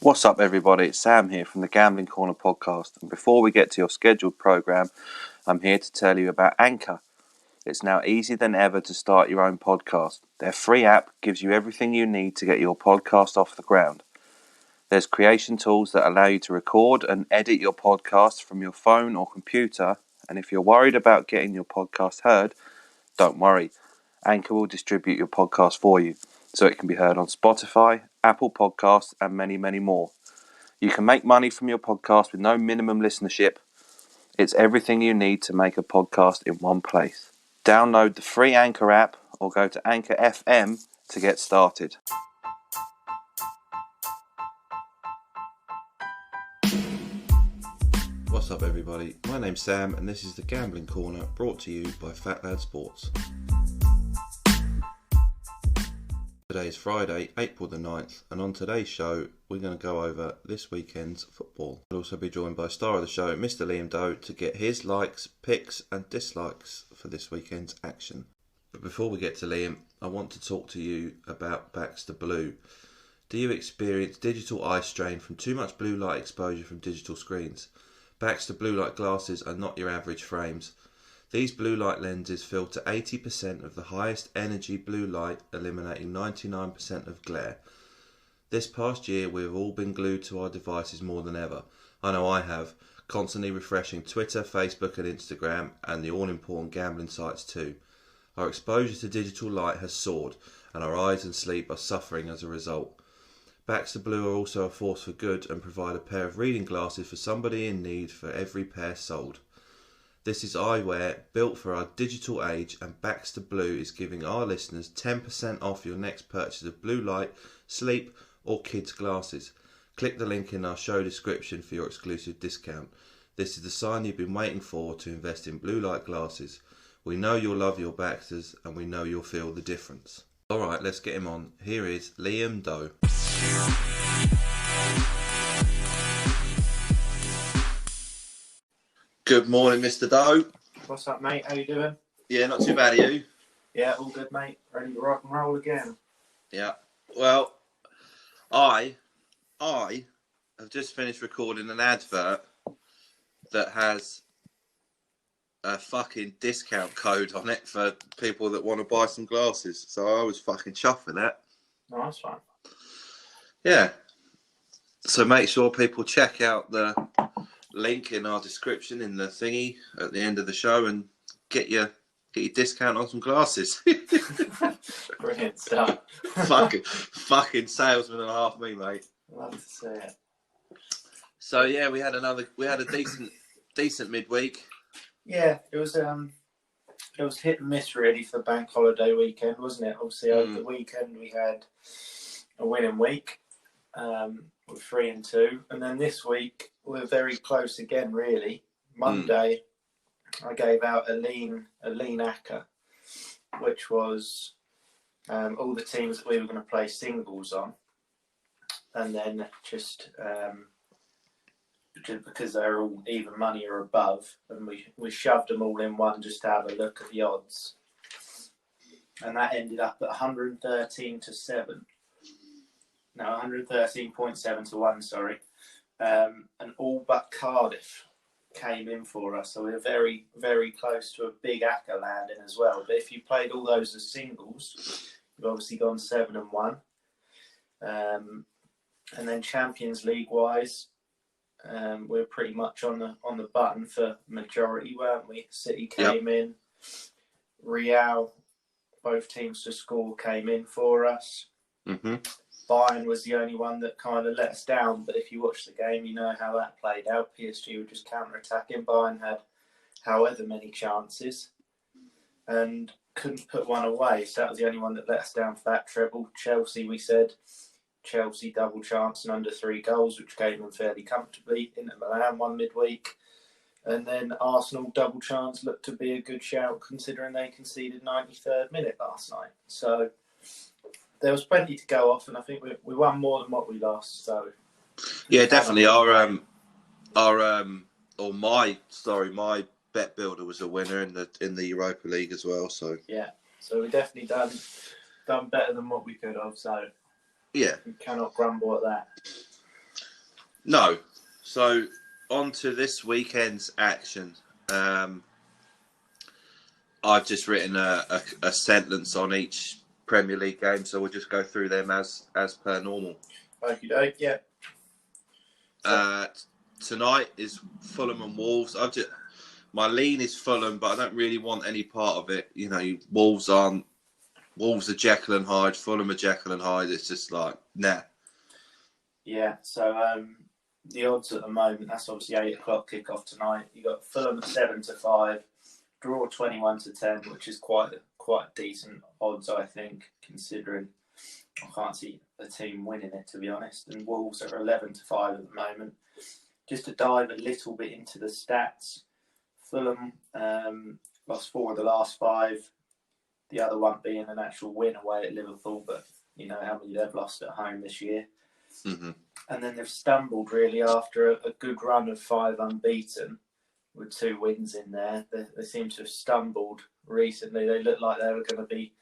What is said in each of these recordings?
What's up, everybody? It's Sam here from the Gambling Corner podcast. And before we get to your scheduled program, I'm here to tell you about Anchor. It's now easier than ever to start your own podcast. Their free app gives you everything you need to get your podcast off the ground. There's creation tools that allow you to record and edit your podcast from your phone or computer. And if you're worried about getting your podcast heard, don't worry. Anchor will distribute your podcast for you, so it can be heard on Spotify, Apple Podcasts, and many, many more. You can make money from your podcast with no minimum listenership. It's everything you need to make a podcast in one place. Download the free Anchor app or go to Anchor FM to get started. What's up, everybody? My name's Sam and this is the Gambling Corner, brought to you by Fat Lad Sports. Today is Friday, April the 9th, and on today's show, we're going to go over this weekend's football. We'll also be joined by star of the show, Mr. Liam Doe, to get his likes, picks and dislikes for this weekend's action. But before we get to Liam, I want to talk to you about Baxter Blue. Do you experience digital eye strain from too much blue light exposure from digital screens? Baxter Blue Light glasses are not your average frames. These blue light lenses filter 80% of the highest energy blue light, eliminating 99% of glare. This past year, we have all been glued to our devices more than ever. I know I have, constantly refreshing Twitter, Facebook and Instagram, and the all-important gambling sites too. Our exposure to digital light has soared, and our eyes and sleep are suffering as a result. Baxter Blue are also a force for good and provide a pair of reading glasses for somebody in need for every pair sold. This is eyewear built for our digital age, and Baxter Blue is giving our listeners 10% off your next purchase of blue light, sleep or kids glasses. Click the link in our show description for your exclusive discount. This is the sign you've been waiting for to invest in blue light glasses. We know you'll love your Baxters and we know you'll feel the difference. Alright, let's get him on. Here is Liam Doe. Good morning, Mr. Doe. What's up, mate? How you doing? Yeah, not too bad, are you? Yeah, all good, mate. Ready to rock and roll again. Yeah. Well, I have just finished recording an advert that has a fucking discount code on it for people that want to buy some glasses. So I was fucking chuffed with that. Nice one. Yeah. So make sure people check out the link in our description in the thingy at the end of the show and get your discount on some glasses. Brilliant stuff. fucking salesman and a half me, mate. Love to see it. So yeah, we had a decent midweek. Yeah, it was hit and miss really for bank holiday weekend, wasn't it? Obviously over the weekend we had a winning week. With 3-2, and then this week we're very close again. Really, Monday I gave out a lean ACCA, which was all the teams that we were going to play singles on, and then just because they're all even money or above, and we shoved them all in one just to have a look at the odds, and that ended up at 113-7. No, 113.7 to 1, sorry. And all but Cardiff came in for us. So we were very, very close to a big ACCA landing as well. But if you played all those as singles, you've obviously gone 7-1. And then Champions League-wise, we're pretty much on the button for majority, weren't we? City came in. Real, both teams to score, came in for us. Mm-hmm. Bayern was the only one that kind of let us down, but if you watch the game, you know how that played out. PSG were just counter-attacking. Bayern had however many chances and couldn't put one away, so that was the only one that let us down for that treble. Chelsea, we said, Chelsea double chance and under 3 goals, which came in fairly comfortably. Inter Milan won midweek. And then Arsenal double chance looked to be a good shout, considering they conceded 93rd minute last night. So there was plenty to go off, and I think we won more than what we lost. So yeah, definitely. My bet builder was a winner in the Europa League as well. So yeah, so we definitely done better than what we could have. So yeah, we cannot grumble at that. No. So on to this weekend's action. I've just written a sentence on each Premier League game, so we'll just go through them as per normal. Okie doke, yeah. Tonight is Fulham and Wolves. My lean is Fulham, but I don't really want any part of it. You know, Wolves are Jekyll and Hyde, Fulham are Jekyll and Hyde. It's just like, nah. Yeah, so the odds at the moment, that's obviously 8 o'clock kickoff tonight. You got Fulham 7-5, draw 21-10, which is quite decent odds, I think, considering I can't see a team winning it, to be honest. And Wolves are 11-5 at the moment. Just to dive a little bit into the stats, Fulham lost 4 of the last 5. The other one being an actual win away at Liverpool, but you know how many they've lost at home this year. Mm-hmm. And then they've stumbled really after a good run of 5 unbeaten with 2 wins in there. They seem to have stumbled recently. They look like they were going to be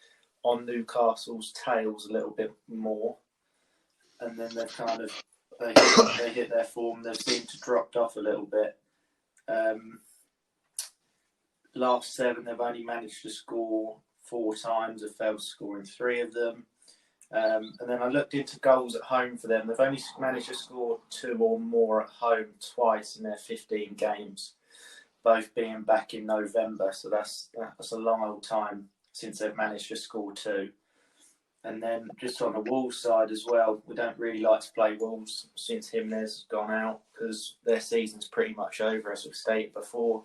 on Newcastle's tails a little bit more. And then they've kind of they hit their form. They've seemed to dropped off a little bit. Last 7, they've only managed to score 4 times. They've failed to score in 3 of them. And then I looked into goals at home for them. They've only managed to score 2 or more at home twice in their 15 games, both being back in November. So that's a long old time since they've managed to score 2. And then just on the Wolves side as well, we don't really like to play Wolves since Jimenez has gone out because their season's pretty much over, as we've stated before.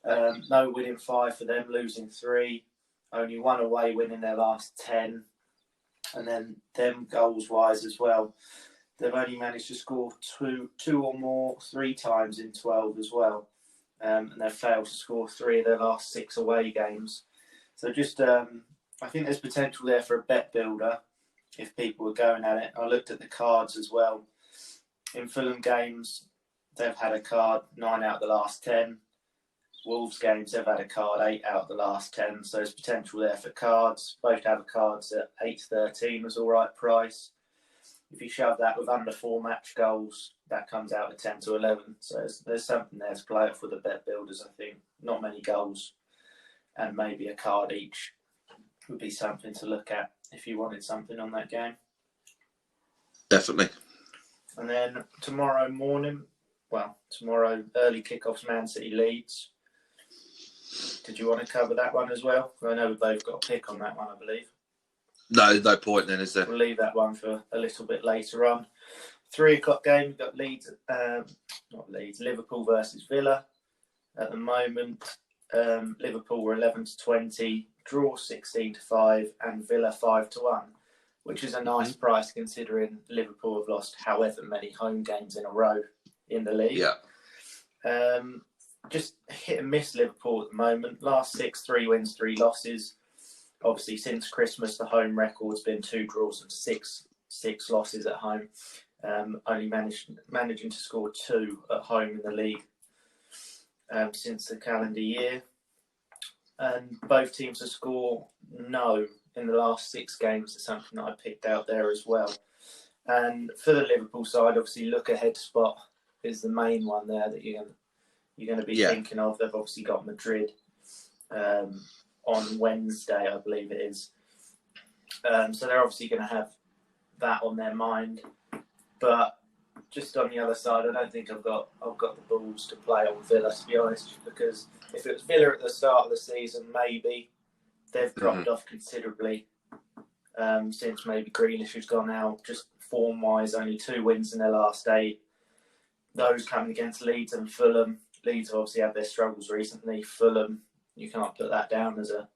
No winning 5 for them, losing 3. Only 1 away win in their last 10. And then them goals-wise as well, they've only managed to score two or more 3 times in 12 as well. And they've failed to score 3 of their last 6 away games. So just, I think there's potential there for a bet builder if people were going at it. I looked at the cards as well. In Fulham games, they've had a card 9 out of the last 10. Wolves games, they've had a card 8 out of the last 10. So there's potential there for cards. Both have cards at 8-13 was all right price. If you shove that with under 4 match goals, that comes out at 10-11. So there's something there to play off with the bet builders, I think. Not many goals and maybe a card each would be something to look at if you wanted something on that game. Definitely. And then tomorrow early kickoff's Man City Leeds. Did you want to cover that one as well? I know we've both got a pick on that one, I believe. No, there's no point then, is there? We'll leave that one for a little bit later on. 3 o'clock game, we've got Liverpool versus Villa. At the moment, Liverpool were 11-20, draw 16-5, and Villa 5-1, which is a nice price considering Liverpool have lost however many home games in a row in the league. Yeah. Just hit and miss Liverpool at the moment. Last 6, 3 wins, 3 losses. Obviously, since Christmas, the home record's been 2 draws and 6 losses at home. Only managing to score 2 at home in the league since the calendar year. And both teams to score no in the last 6 games is something that I picked out there as well. And for the Liverpool side, obviously, look ahead spot is the main one there that you're going to be thinking of. They've obviously got Madrid on Wednesday, I believe it is. So they're obviously going to have that on their mind. But just on the other side, I don't think I've got the balls to play on Villa, to be honest, because if it was Villa at the start of the season, maybe they've dropped off considerably since maybe Grealish has gone out. Just form-wise, only 2 wins in their last 8. Those coming against Leeds and Fulham. Leeds have obviously had their struggles recently. Fulham, you can't put that down as a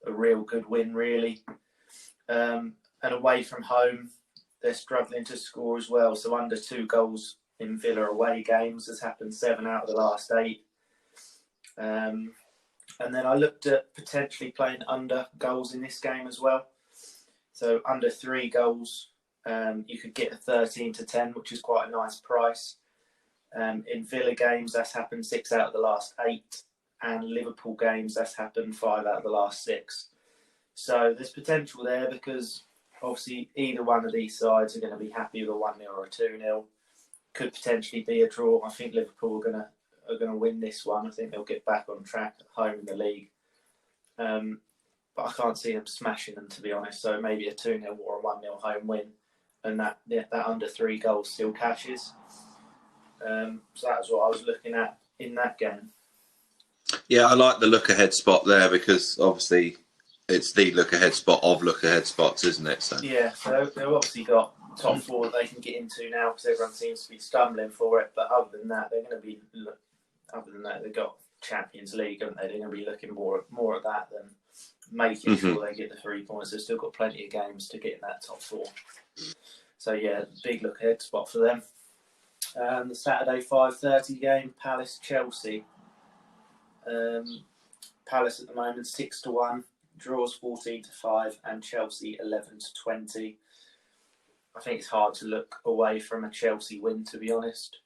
real good win, really. And away from home, they're struggling to score as well. So under 2 goals in Villa away games has happened 7 out of the last 8. And then I looked at potentially playing under goals in this game as well. So under 3 goals, you could get a 13-10, which is quite a nice price. In Villa games, that's happened 6 out of the last 8. And Liverpool games, that's happened 5 out of the last 6. So there's potential there because obviously either one of these sides are going to be happy with a 1-0 or a 2-0. could potentially be a draw. I think Liverpool are gonna win this one. I think they'll get back on track at home in the league. But I can't see them smashing them, to be honest. So maybe a 2-0 or a 1-0 home win, and that under 3 goals still cashes. So that's what I was looking at in that game. Yeah, I like the look-ahead spot there because obviously it's the look-ahead spot of look-ahead spots, isn't it? So yeah, so they've obviously got top 4 that they can get into now because everyone seems to be stumbling for it. But other than that, they're going to be. Other than that, they've got Champions League, haven't they? They're going to be looking more at that than making sure they get the 3 points. They've still got plenty of games to get in that top 4. So yeah, big look-ahead spot for them. The Saturday 5:30 game, Palace Chelsea. Palace at the moment 6-1, draws 14-5, and Chelsea 11-20. I think it's hard to look away from a Chelsea win, to be honest.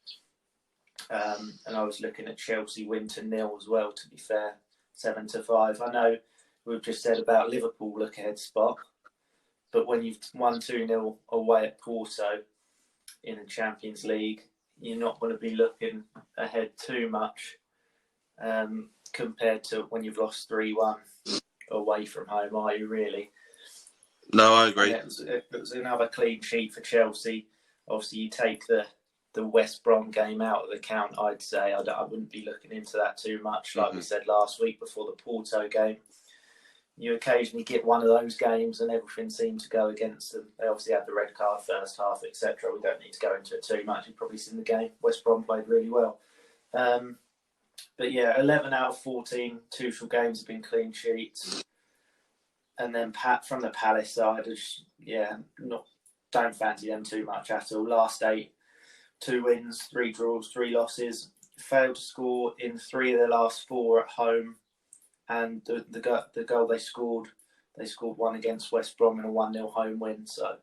And I was looking at Chelsea win to 0 as well, to be fair, 7-5. I know we've just said about Liverpool look ahead spot, but when you've won 2-0 away at Porto in the Champions League, you're not going to be looking ahead too much compared to when you've lost 3-1 away from home, are you really? No, I agree. It was another clean sheet for Chelsea. Obviously, you take the West Brom game out of the count, I'd say. I wouldn't be looking into that too much, like we said last week before the Porto game. You occasionally get one of those games and everything seemed to go against them. They obviously had the red card first half, etc. We don't need to go into it too much. You've probably seen the game. West Brom played really well. But yeah, 11 out of 14 Tuchel games have been clean sheets. And then from the Palace side, don't fancy them too much at all. Last 8, 2 wins, 3 draws, 3 losses. Failed to score in 3 of their last 4 at home. And the goal they scored one against West Brom in a 1-0 home win. So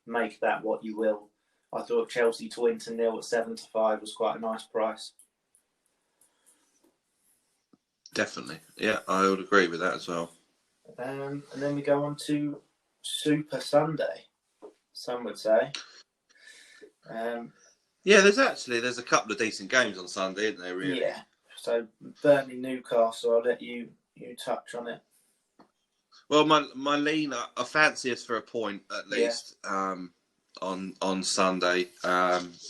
make that what you will. I thought Chelsea to win to 0 at 7-5 was quite a nice price. Definitely. Yeah, I would agree with that as well. And then we go on to Super Sunday, some would say. Yeah, there's a couple of decent games on Sunday, isn't there, really? Yeah. So Burnley Newcastle, I'll let you touch on it. Well, my lean, I fancy us for a point at least on Sunday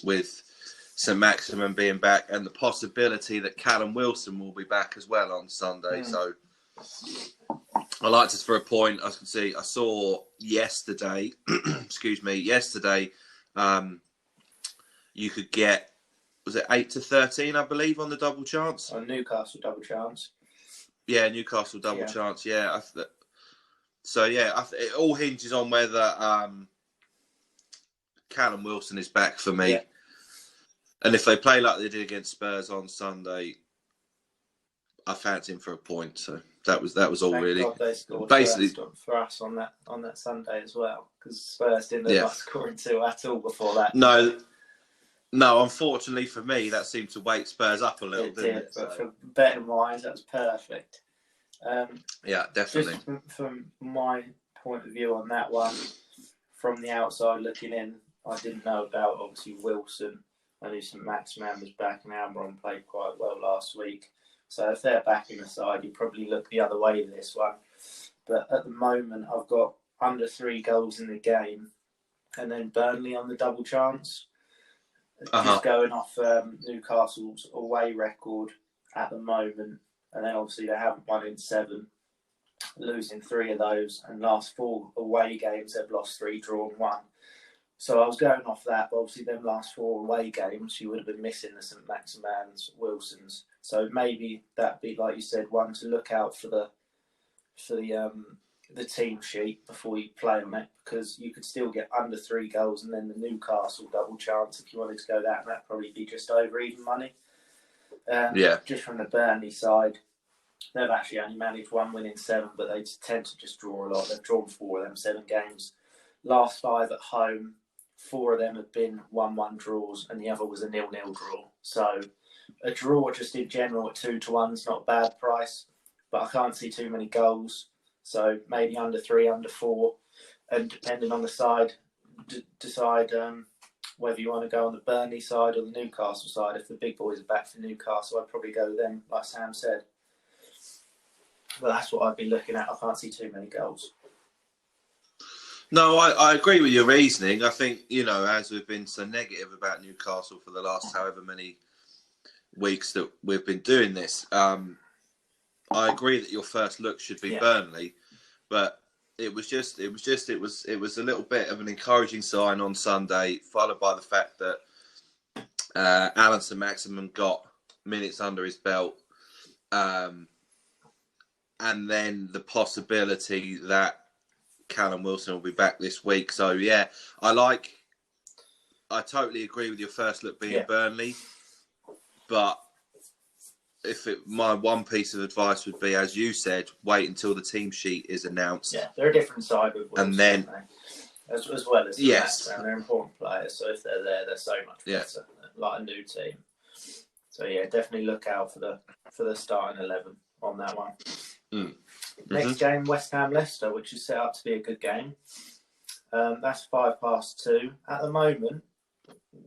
with St Maximin being back and the possibility that Callum Wilson will be back as well on Sunday. So I liked us for a point. I saw yesterday, you could get, was it 8-13, I believe, on the double chance? On Newcastle double chance. Yeah, Newcastle double chance. Yeah. It all hinges on whether Callum Wilson is back for me. Yeah. And if they play like they did against Spurs on Sunday, I fancy him for a point. So that was all. Thank really. God they scored basically for us on that Sunday as well, because Spurs didn't look like scoring 2 at all before that. No, unfortunately for me, that seemed to wake Spurs up a little, didn't it? But for betting wise, that was perfect. Yeah, definitely. Just from my point of view on that one, from the outside looking in, I didn't know about obviously Wilson. I knew St Maximin was back and Almiron played quite well last week. So if they're back in the side, you probably look the other way with this one. But at the moment, I've got under 3 goals in the game, and then Burnley on the double chance. Just going off Newcastle's away record at the moment, and then obviously they haven't won in 7, losing 3 of those, and last 4 away games they've lost 3, drawn 1. So I was going off that, but obviously them last 4 away games you would have been missing the St Maximans, Wilsons. So maybe that'd be, like you said, one to look out for the team sheet before you play on it, because you could still get under 3 goals, and then the Newcastle double chance if you wanted to go that, and that'd probably be just over even money. Just from the Burnley side, they've actually only managed 1 win in 7, but they tend to just draw a lot. They've drawn 4 of them 7 games. Last 5 at home, 4 of them have been 1-1 draws, and the other was a 0-0 draw. So a draw just in general at 2-1 is not a bad price, but I can't see too many goals. So maybe under 3, under 4, and depending on the side, decide whether you want to go on the Burnley side or the Newcastle side. If the big boys are back for Newcastle, I'd probably go with them, like Sam said. But that's what I'd be looking at. I can't see too many goals. No, I agree with your reasoning. I think, as we've been so negative about Newcastle for the last however many weeks that we've been doing this, I agree that your first look should be Burnley, but it was a little bit of an encouraging sign on Sunday, followed by the fact that Alan Saint-Maximin got minutes under his belt, and then the possibility that Callum Wilson will be back this week. So yeah, I totally agree with your first look being Burnley, but my one piece of advice would be, as you said, wait until the team sheet is announced. Yeah, they're a different side with Wilson, and then as well as the background, they're important players. So if they're there, they're so much better, like a new team. So yeah, definitely look out for the starting 11 on that one. Next game, West Ham Leicester, which is set up to be a good game. That's 2:05 at the moment,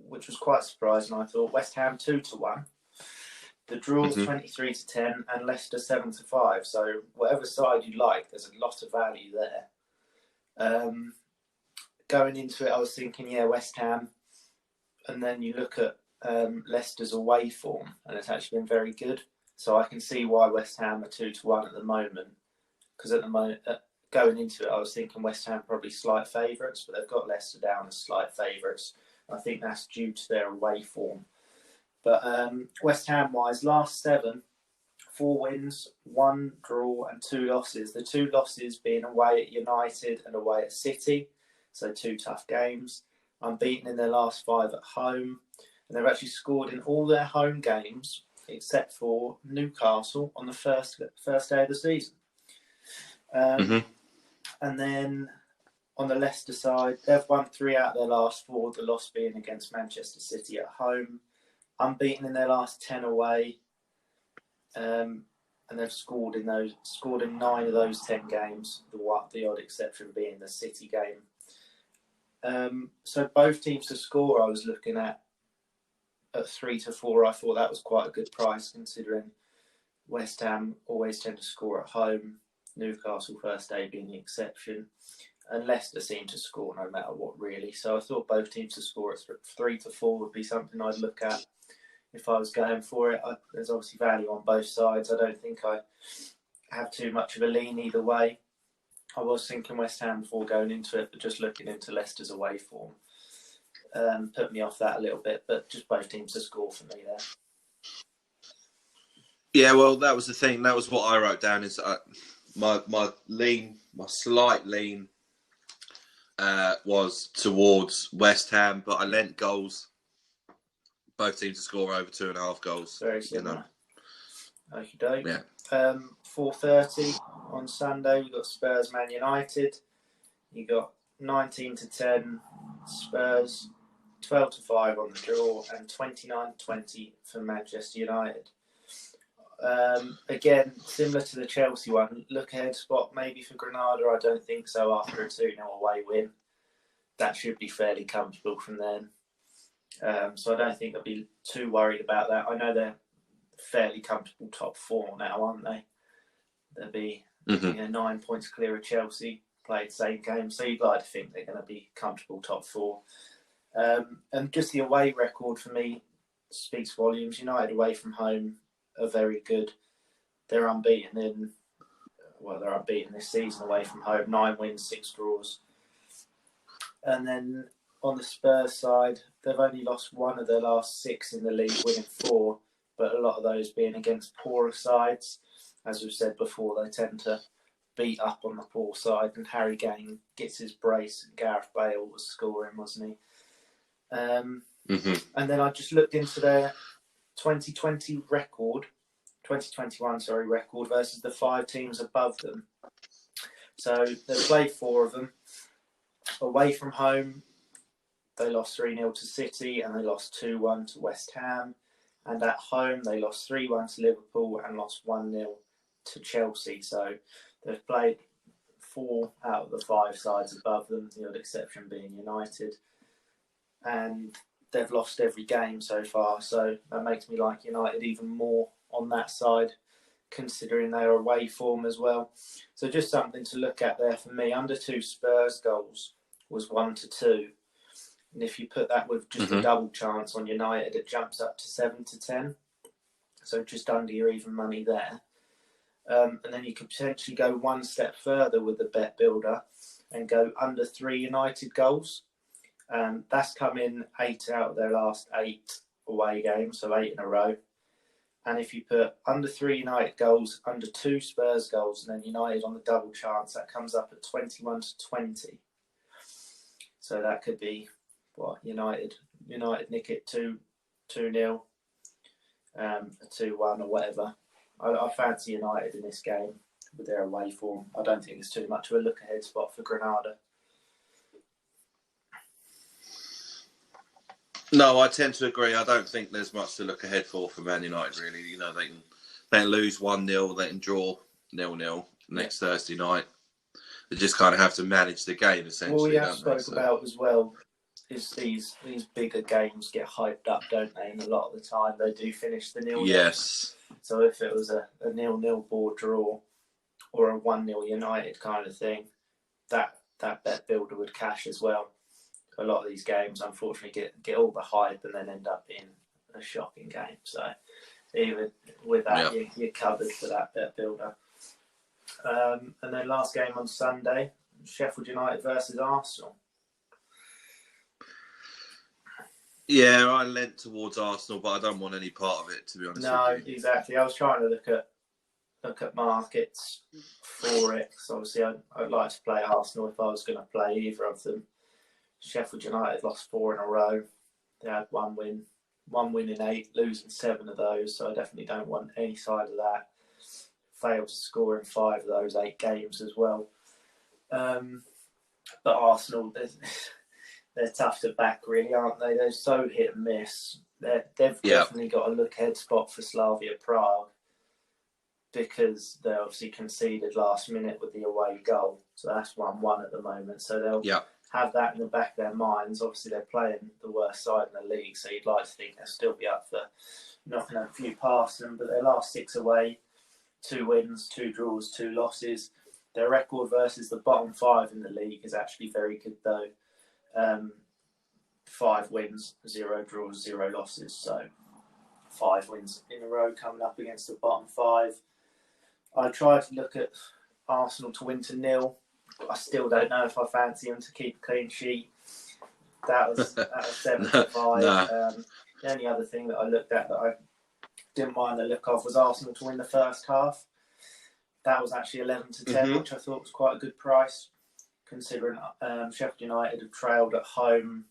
which was quite surprising. I thought West Ham 2-1. The draw's 23-10 and Leicester 7-5. So whatever side you like, there's a lot of value there. Going into it, I was thinking, West Ham, and then you look at Leicester's away form, and it's actually been very good. So I can see why West Ham are 2-1 at the moment. Because at the moment, going into it, I was thinking West Ham probably slight favourites, but they've got Leicester down as slight favourites. I think that's due to their away form. But West Ham-wise, last 7, 4 wins, 1 draw and 2 losses. The 2 losses being away at United and away at City. So 2 tough games. Unbeaten in their last 5 at home. And they've actually scored in all their home games except for Newcastle on the first day of the season. And then on the Leicester side, they've won 3 out of their last 4, the loss being against Manchester City at home. Unbeaten in their last 10 away. And they've scored in 9 of those 10 games, the odd exception being the City game. So both teams to score, I was looking at 3-4. I thought that was quite a good price, considering West Ham always tend to score at home, Newcastle first day being the exception, and Leicester seem to score no matter what, really. So I thought both teams to score at 3-4 would be something I'd look at if I was going for it. There's obviously value on both sides. I don't think I have too much of a lean either way. I was thinking West Ham before going into it, but just looking into Leicester's away form put me off that a little bit, but just both teams to score for me there. Yeah, well, that was the thing. That was what I wrote down. Is my slight lean was towards West Ham, but I lent goals. Both teams to score over 2.5 goals. Very similar. Okie doke. Yeah. 4:30 on Sunday, we've got Spurs Man United. You got 19-10 Spurs, 12-5 on the draw, and 29-20 for Manchester United. Again, similar to the Chelsea one, look ahead spot maybe for Granada. I don't think so after a 2-0 away win. That should be fairly comfortable from then. So I don't think I'll be too worried about that. I know they're fairly comfortable top 4 now, aren't they? They'll be 9 points clear of Chelsea, played the same game. So you'd like to think they're going to be comfortable top 4. And just the away record for me speaks volumes. United away from home are very good. They're unbeaten this season away from home. 9 wins, 6 draws. And then on the Spurs side, they've only lost 1 of their last 6 in the league, winning 4, but a lot of those being against poorer sides. As we've said before, they tend to beat up on the poor side, and Harry Kane gets his brace, and Gareth Bale was scoring, wasn't he? And then I just looked into their 2021 record versus the 5 teams above them. So they've played 4 of them. Away from home, they lost 3-0 to City and they lost 2-1 to West Ham. And at home, they lost 3-1 to Liverpool and lost 1-0 to Chelsea. So they've played 4 out of the 5 sides above them, the odd exception being United. and they've lost every game so far. So that makes me like United even more on that side, considering their away form as well. So just something to look at there for me. Under 2 Spurs goals was 1-2. And if you put that with just a double chance on United, it jumps up to 7-10. So just under your even money there. And then you could potentially go one step further with the bet builder and go under 3 United goals. That's come in 8 out of their last 8 away games, so 8 in a row. And if you put under 3 United goals, under 2 Spurs goals, and then United on the double chance, that comes up at 21-20. So that could be what United nick it 2-0, 2-1 or whatever. I fancy United in this game with their away form. I don't think it's too much of a look ahead spot for Granada. No, I tend to agree. I don't think there's much to look ahead for Man United, really. You know, they can lose 1-0, they can draw 0-0 next Thursday night. They just kind of have to manage the game, essentially. What we have spoke about as well is these bigger games get hyped up, don't they? And a lot of the time they do finish the 0-0. Yes. So if it was a 0-0 board draw or a 1-0 United kind of thing, that bet builder would cash as well. A lot of these games, unfortunately, get all the hype and then end up being a shocking game. So even with that, you're covered for that bet builder. And then last game on Sunday, Sheffield United versus Arsenal. Yeah, I leant towards Arsenal, but I don't want any part of it, to be honest with you. No, exactly. I was trying to look at markets for it. So obviously, I'd like to play Arsenal if I was going to play either of them. Sheffield United lost 4 in a row. They had one win in 8, losing 7 of those. So I definitely don't want any side of that. Failed to score in 5 of those 8 games as well. But Arsenal, they're tough to back, really, aren't they? They're so hit and miss. They've definitely got a look ahead spot for Slavia Prague because they obviously conceded last minute with the away goal. So that's 1-1 at the moment. So they'll have that in the back of their minds. Obviously, they're playing the worst side in the league, so you'd like to think they'll still be up for knocking a few past them. But their last 6 away, 2 wins, 2 draws, 2 losses. Their record versus the bottom 5 in the league is actually very good, though. 5 wins, 0 draws, 0 losses. So 5 wins in a row coming up against the bottom 5. I tried to look at Arsenal to win to 0. I still don't know if I fancy them to keep a clean sheet. That was 7-5. The only other thing that I looked at that I didn't mind the look of was Arsenal to win the first half. That was actually 11-10, which I thought was quite a good price, considering Sheffield United have trailed at home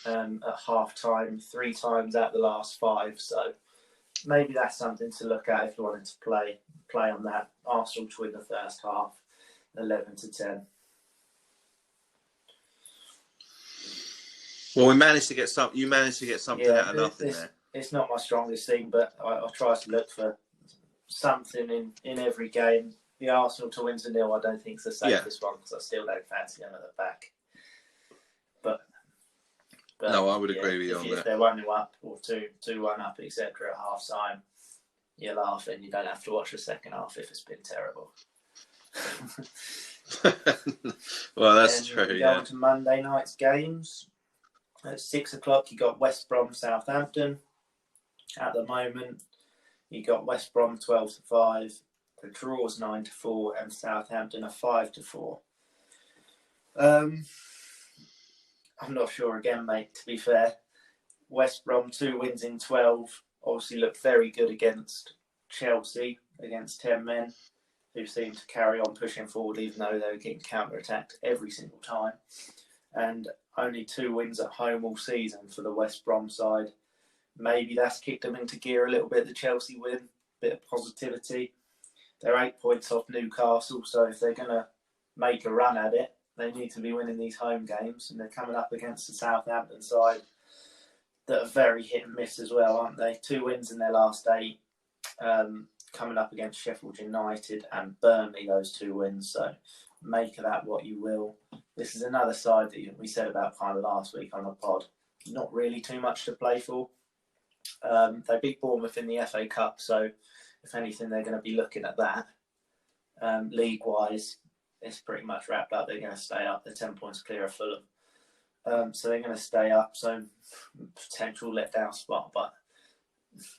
at half time 3 times out of the last 5. So maybe that's something to look at if you wanted to play on that. Arsenal to win the first half, 11-10. Well, you managed to get something out of nothing there. It's not my strongest thing, but I try to look for something in every game. The Arsenal to win to 0, I don't think is the safest one because I still don't fancy them at the back. But no, I would agree with you on that. If they're 1-0 up or 2-1 up, etc. at half time, you laugh and you don't have to watch the second half if it's been terrible. Well, that's true. Going to Monday night's games. At 6 o'clock, you got West Brom Southampton. At the moment, you got West Brom 12-5. The draw's 9-4, and Southampton are 5-4. I'm not sure again, mate. To be fair, West Brom 2 wins in 12. Obviously, looked very good against Chelsea, against 10 men, who seemed to carry on pushing forward, even though they were getting counter-attacked every single time. And only 2 wins at home all season for the West Brom side. Maybe that's kicked them into gear a little bit, the Chelsea win. Bit of positivity. They're 8 points off Newcastle, so if they're going to make a run at it, they need to be winning these home games. And they're coming up against the Southampton side that are very hit and miss as well, aren't they? 2 wins in their last 8. Coming up against Sheffield United and Burnley, those 2 wins. So make of that what you will. This is another side that we said about kind of last week on the pod. not really too much to play for. They beat Bournemouth in the FA Cup, so if anything, they're going to be looking at that. League-wise, it's pretty much wrapped up. They're going to stay up. They're 10 points clear of Fulham. So they're going to stay up. So potential letdown spot, but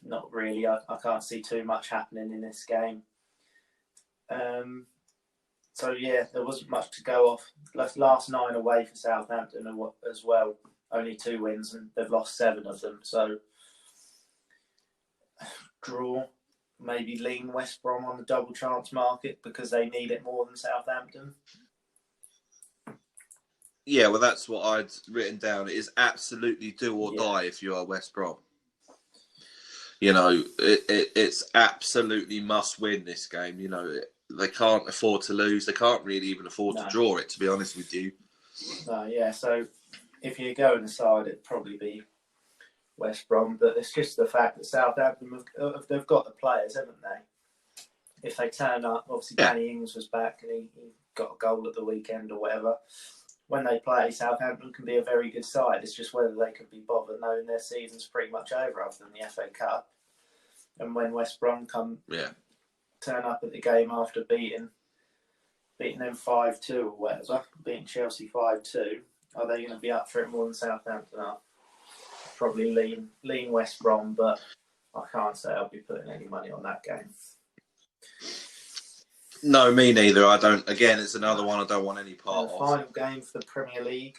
not really. I can't see too much happening in this game. So yeah, there wasn't much to go off. Last 9 away for Southampton as well. Only 2 wins, and they've lost 7 of them. So draw. Maybe lean West Brom on the double chance market because they need it more than Southampton. Yeah, well, that's what I'd written down. It is absolutely do or die if you are West Brom. You know, it's absolutely must win this game. You know, they can't afford to lose. They can't really even afford to draw it, to be honest with you. No, yeah. So if you're going aside, it'd probably be West Brom. But it's just the fact that Southampton, they've got the players, haven't they? If they turn up, obviously Danny Ings was back and he got a goal at the weekend or whatever. When they play, Southampton can be a very good side. It's just whether they can be bothered knowing their season's pretty much over other than the FA Cup. And when West Brom turn up at the game after beating them 5-2 or whatever, beating Chelsea 5-2, are they going to be up for it more than Southampton are? Probably lean West Brom, but I can't say I'll be putting any money on that game. No, me neither. I don't. Again, it's another one I don't want any part of. The final game for the Premier League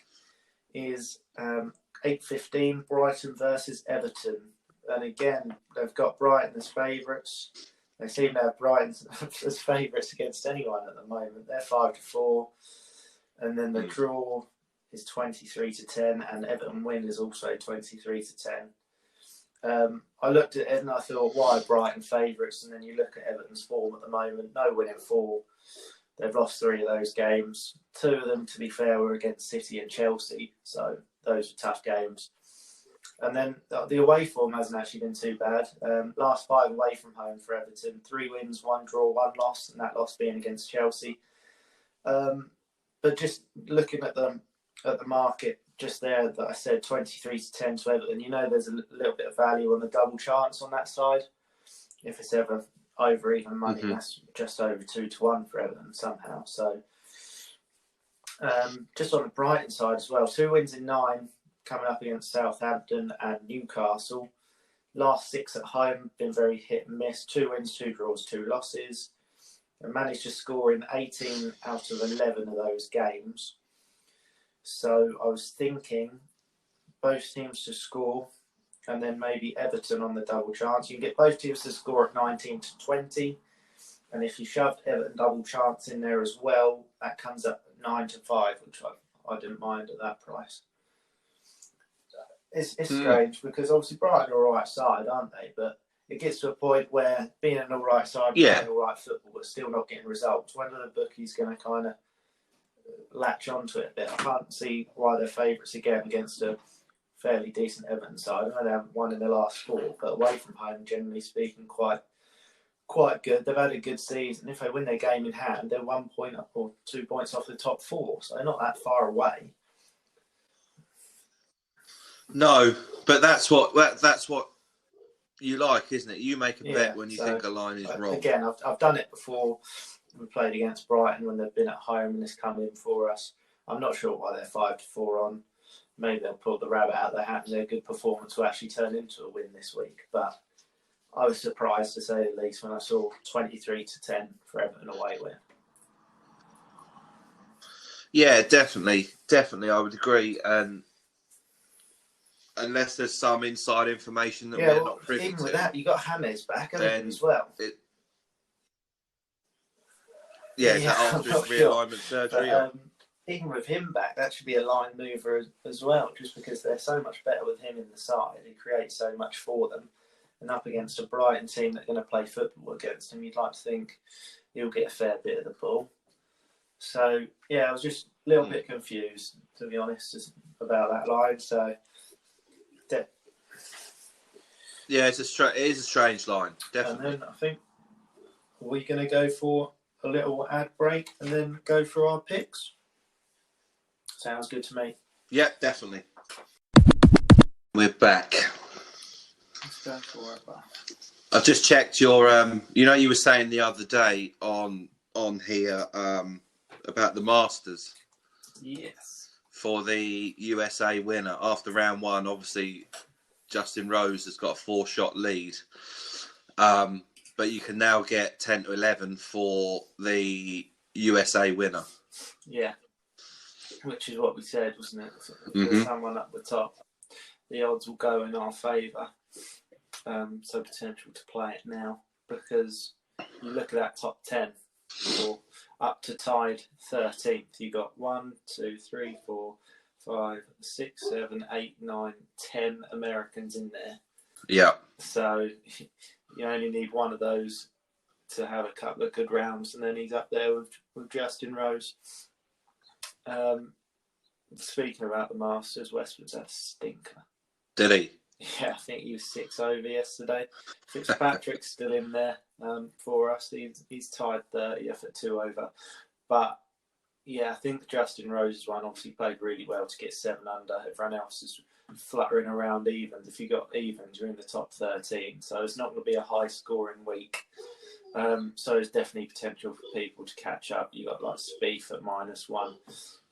is 8:15, Brighton versus Everton. And again, they've got Brighton as favourites. They seem to have Brighton as favourites against anyone at the moment. They're 5-4. And then the draw is 23-10, and Everton win is also 23-10. I looked at it and I thought, why Brighton favourites? And then you look at Everton's form at the moment, no winning 4. They've lost 3 of those games. 2 of them, to be fair, were against City and Chelsea, so those were tough games. And then the away form hasn't actually been too bad. Last 5 away from home for Everton, 3 wins, 1 draw, 1 loss, and that loss being against Chelsea. But just looking at the market just there that I said 23-10 to Everton, you know there's a little bit of value on the double chance on that side. If it's ever over even money, that's just over 2-1 for Everton somehow. So just on the Brighton side as well, 2 wins in 9 coming up against Southampton and Newcastle. Last 6 at home, been very hit and miss. 2 wins, 2 draws, 2 losses. And managed to score in 18 out of 11 of those games. So I was thinking both teams to score and then maybe Everton on the double chance. You can get both teams to score at 19-20. And if you shoved Everton double chance in there as well, that comes up at 9-5, which I didn't mind at that price. It's strange because obviously Brighton are all right side, aren't they? But it gets to a point where being an all right side, playing all right football, but still not getting results. When are the bookies going to kind of latch onto it a bit? I can't see why they're favourites again against a fairly decent Everton side. I know they haven't won in the last 4, but away from home, generally speaking, quite good. They've had a good season. If they win their game in hand, they're 1 point up or 2 points off the top 4, so they're not that far away. No, but that's what you like, isn't it? You make a bet when you think a line is wrong. Again, I've done it before. We played against Brighton when they've been at home and it's come in for us. I'm not sure why they're 5-4 on. Maybe they'll pull the rabbit out of their hat and their good performance will actually turn into a win this week. But I was surprised, to say the least, when I saw 23-10 for Everton away win. Yeah, definitely, I would agree. And unless there's some inside information that we're not privy to. Even with that, you got James back as well. Is that after his realignment surgery? But, even with him back, that should be a line mover as well, just because they're so much better with him in the side. He creates so much for them. And up against a Brighton team that's going to play football against him, you'd like to think he'll get a fair bit of the ball. So, yeah, I was just a little bit confused, to be honest, about that line. So, yeah, it is a strange line, definitely. And then I think we're going to go for a little ad break and then go through our picks. Sounds good to me. Yeah, definitely. We're back. Let's go for it. I just checked your. You were saying the other day on here about the Masters. Yes. For the USA winner after round one. Obviously, Justin Rose has got a 4-shot lead, but you can now get 10 to 11 for the USA winner. Yeah, which is what we said, wasn't it? If there's someone up the top, the odds will go in our favour. So potential to play it now, because you look at that top 10 or up to tied 13th. You got 1, 2, 3, 4, 5, 6, 7, 8, 9, 10 Americans in there. Yeah. So you only need one of those to have a couple of good rounds, and then he's up there with Justin Rose. Speaking about the Masters, Westwood's had a stinker. Did he? Yeah, I think he was 6 over yesterday. Fitzpatrick's still in there for us. He's tied 30th at 2 over. But yeah, I think Justin Rose's one obviously played really well to get 7 under. Everyone else is fluttering around evens. If you got evens, you're in the top 13. So it's not going to be a high scoring week. So there's definitely potential for people to catch up. You got like Spieth at -1,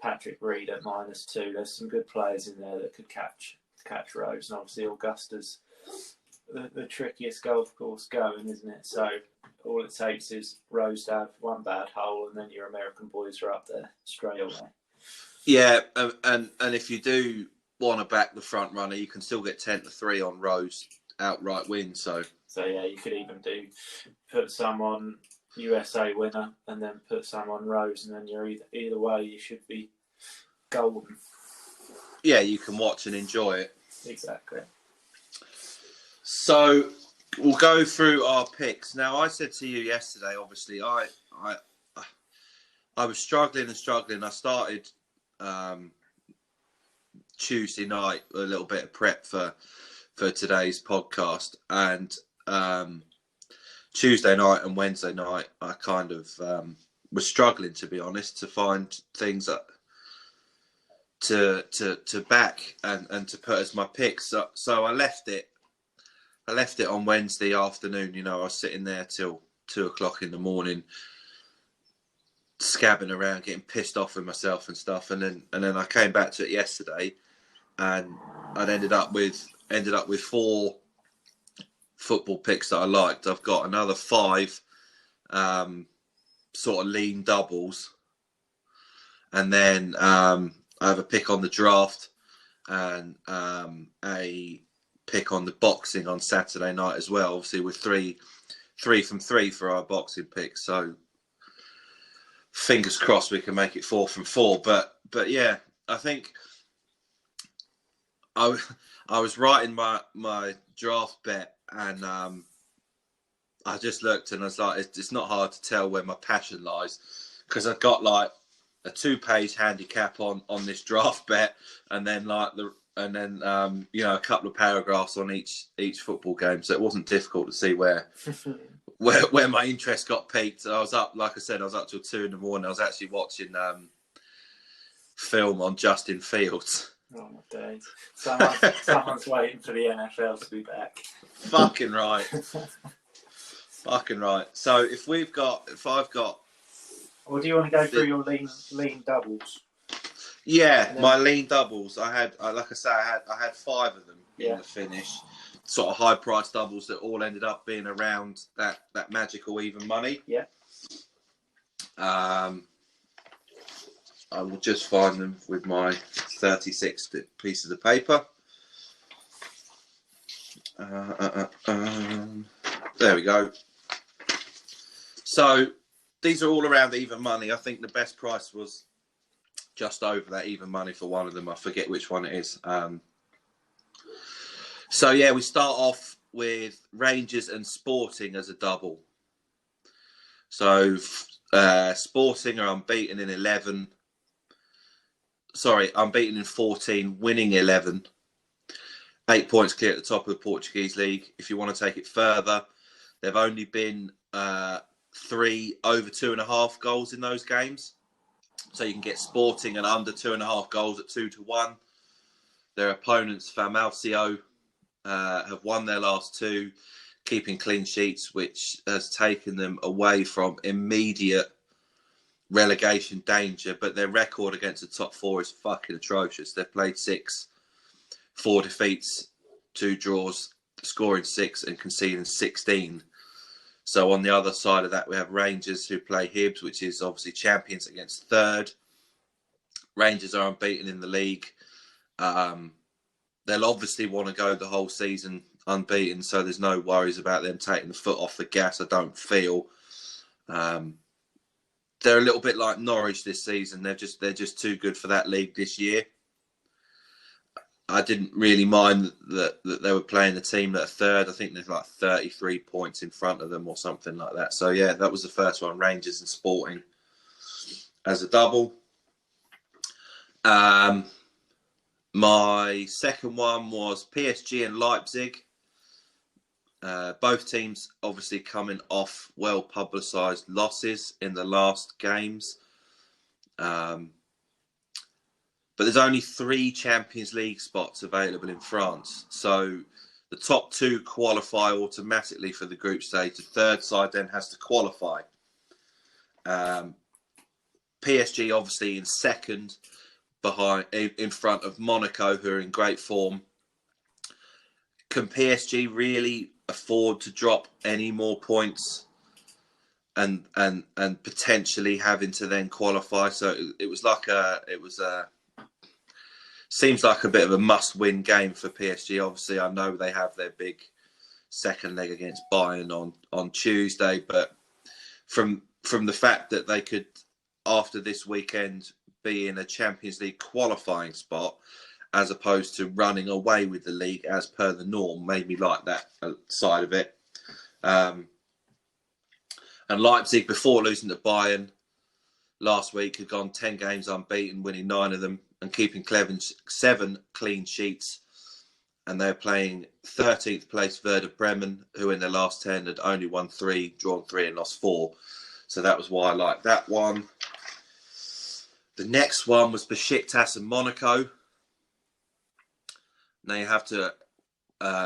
Patrick Reed at -2. There's some good players in there that could catch Rose, and obviously Augusta's the trickiest golf course going, isn't it? So all it takes is Rose to have one bad hole, and then your American boys are up there straight away. Yeah, and if you do want to back the front runner, you can still get 10 to 3 on Rose outright win. So yeah, you could even put some on USA winner and then put some on Rose, and then you're either way you should be golden. Yeah, you can watch and enjoy it. Exactly. So we'll go through our picks. Now, I said to you yesterday, obviously, I was struggling. I started Tuesday night a little bit of prep for today's podcast, and Tuesday night and Wednesday night, I kind of was struggling, to be honest, to find things that to back and to put as my picks. So I left it on Wednesday afternoon. You know, I was sitting there till 2 o'clock in the morning, scabbing around, getting pissed off with myself and stuff. And then I came back to it yesterday, and I'd ended up with 4 football picks that I liked. I've got another 5 sort of lean doubles, and then I have a pick on the draft and a pick on the boxing on Saturday night as well. Obviously, with 3 from 3 for our boxing picks. So fingers crossed we can make it 4 from 4. But yeah, I think I was writing my draft bet, and I just looked and I was like, it's not hard to tell where my passion lies, because I've got like a 2-page handicap on this draft bet, and then a couple of paragraphs on each football game. So it wasn't difficult to see where my interest got piqued. I was up, like I said, I was up till 2 in the morning. I was actually watching film on Justin Fields. Oh my days! Someone's waiting for the NFL to be back. Fucking right. Fucking right. So if I've got. Or do you want to go through your lean doubles? Yeah, my lean doubles. I had 5 of them in the finish. Sort of high price doubles that all ended up being around that magical even money. Yeah. I will just find them with my 36 pieces of paper. There we go. So these are all around even money. I think the best price was just over that even money for one of them. I forget which one it is. So yeah, we start off with Rangers and Sporting as a double. So Sporting are unbeaten in 11. Sorry, unbeaten in 14, winning 11. 8 points clear at the top of the Portuguese league. If you want to take it further, they've only been 3 over 2.5 goals in those games. So you can get Sporting and under 2.5 goals at 2 to 1. Their opponents, Famalcio, have won their last two, keeping clean sheets, which has taken them away from immediate relegation danger. But their record against the top four is fucking atrocious. They've played 6, 4 defeats, 2 draws, scoring 6 and conceding 16. So on the other side of that, we have Rangers, who play Hibs, which is obviously champions, against third. Rangers are unbeaten in the league. They'll obviously want to go the whole season unbeaten, so there's no worries about them taking the foot off the gas, I don't feel. They're a little bit like Norwich this season. They're just too good for that league this year. I didn't really mind that they were playing a team that are third. I think there's like 33 points in front of them or something like that. So yeah, that was the first one, Rangers and Sporting as a double. My second one was PSG and Leipzig. Both teams obviously coming off well-publicised losses in the last games. But there's only 3 Champions League spots available in France. So the top 2 qualify automatically for the group stage. The third side then has to qualify. PSG obviously in second, in front of Monaco, who are in great form. Can PSG really afford to drop any more points and potentially having to then qualify? So seems like a bit of a must-win game for PSG. Obviously, I know they have their big second leg against Bayern on Tuesday, but from the fact that they could, after this weekend, be in a Champions League qualifying spot as opposed to running away with the league as per the norm, made me like that side of it. And Leipzig, before losing to Bayern last week, had gone 10 games unbeaten, winning 9 of them and keeping 7 clean sheets. And they're playing 13th place Werder Bremen, who in their last 10 had only won 3, drawn 3 and lost 4. So that was why I liked that one. The next one was Besiktas and Monaco. Now you have to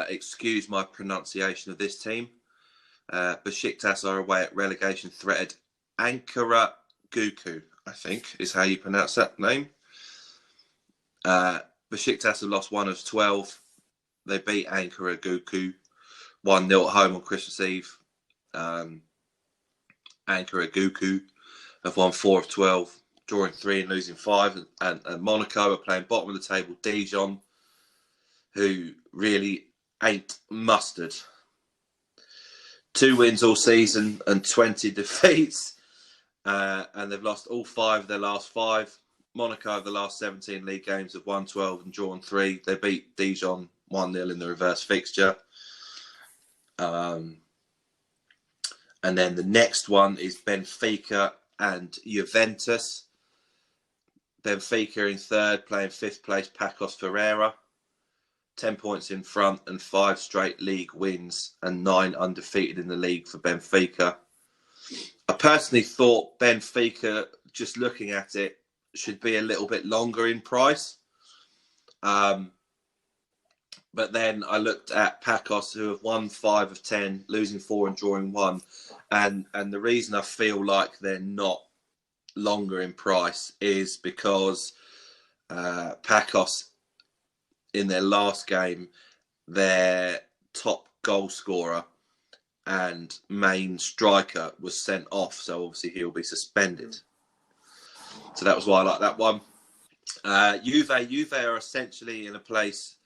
excuse my pronunciation of this team. Besiktas are away at relegation threat Ankara Gucu, I think is how you pronounce that name. Besiktas have lost 1 of 12. They beat Ankara Gucu 1-0 at home on Christmas Eve. Ankara Gucu have won 4 of 12, drawing 3 and losing 5. And Monaco are playing bottom of the table Dijon, who really ain't mustard. 2 wins all season and 20 defeats. And they've lost all 5 of their last 5. Monaco, the last 17 league games, have won 12 and drawn 3. They beat Dijon 1-0 in the reverse fixture. And then the next one is Benfica and Juventus. Benfica in third, playing 5th place Pacos Ferreira. 10 points in front and 5 straight league wins and 9 undefeated in the league for Benfica. I personally thought Benfica, just looking at it, should be a little bit longer in price. But then I looked at Pacos, who have won 5 of 10, losing 4 and drawing 1. And the reason I feel like they're not longer in price is because Pacos, in their last game, their top goal scorer and main striker was sent off. So obviously he'll be suspended. So that was why I like that one. Juve are essentially in a place,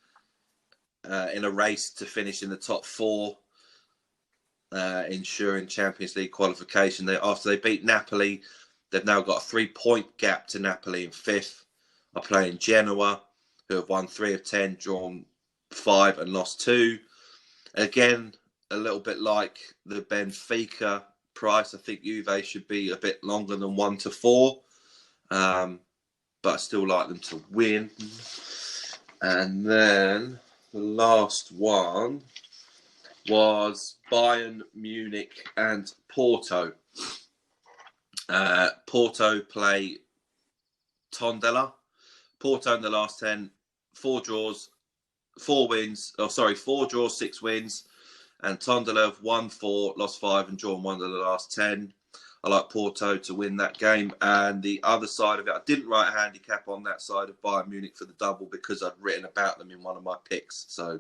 in a race to finish in the top 4, ensuring Champions League qualification. After they beat Napoli, they've now got a 3-point gap to Napoli in 5th. Are playing Genoa, who have won 3 of 10, drawn 5 and lost 2. Again, a little bit like the Benfica price. I think Juve should be a bit longer than 1 to 4. But I still like them to win. And then the last one was Bayern Munich and Porto. Porto play Tondela. Porto in the last 10, 4 draws, 4 wins. 4 draws, 6 wins. And Tonderlev 1-4, lost 5 and drawn 1 of the last 10. I like Porto to win that game. And the other side of it, I didn't write a handicap on that side of Bayern Munich for the double because I'd written about them in one of my picks. So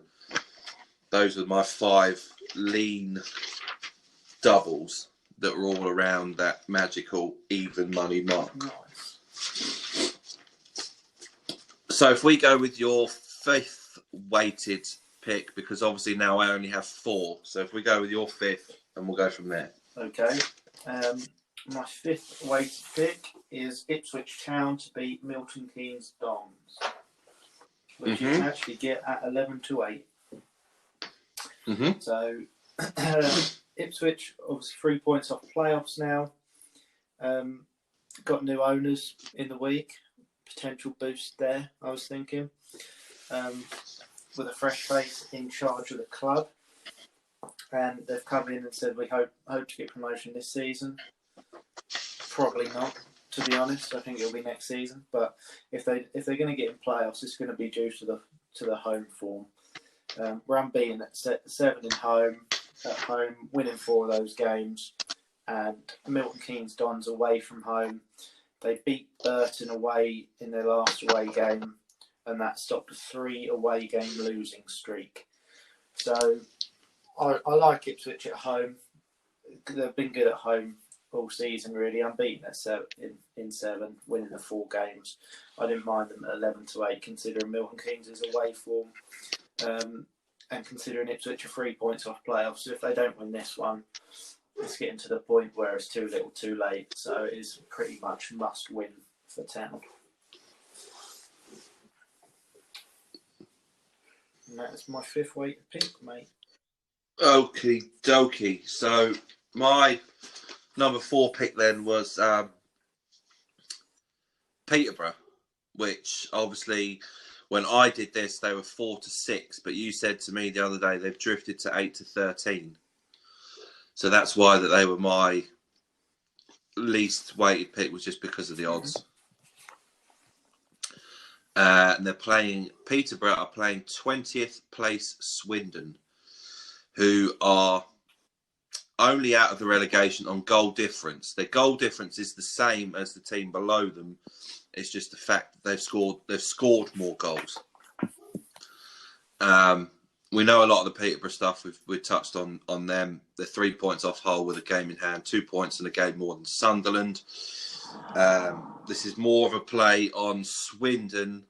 those are my 5 lean doubles that were all around that magical even money mark. Nice. So if we go with your 5th weighted pick, because obviously now I only have 4. So if we go with your 5th, and we'll go from there. Okay. My 5th weighted pick is Ipswich Town to beat Milton Keynes Dons, which you can actually get at 11-8. So Ipswich, obviously 3 points off playoffs now. Got new owners in the week. Potential boost there, I was thinking. With a fresh face in charge of the club. And they've come in and said we hope to get promotion this season. Probably not, to be honest. I think it'll be next season. But if they're going to get in playoffs, it's going to be due to the home form. We're unbeaten at 7 at home, winning 4 of those games. And Milton Keynes Dons away from home. They beat Burton away in their last away game, and that stopped a 3 away game losing streak. So I like Ipswich at home. They've been good at home all season, really. Unbeaten at 7, winning the 4 games. I didn't mind them at 11-8, considering Milton Keynes is away form, and considering Ipswich are 3 points off playoffs. So if they don't win this one, it's getting to the point where it's too little, too late. So it is pretty much must win for Town. And that is my 5th weighted pick, mate. Okie dokie. So my number 4 pick then was Peterborough, which obviously when I did this they were 4-6, but you said to me the other day they've drifted to 8-13. So that's why that they were my least weighted pick, was just because of the odds. And they're playing, Peterborough are playing 20th place Swindon, who are only out of the relegation on goal difference. Their goal difference is the same as the team below them. It's just the fact that they've scored more goals. We know a lot of the Peterborough stuff. We've touched on them. They're 3 points off Hull with a game in hand, 2 points in a game more than Sunderland. This is more of a play on Swindon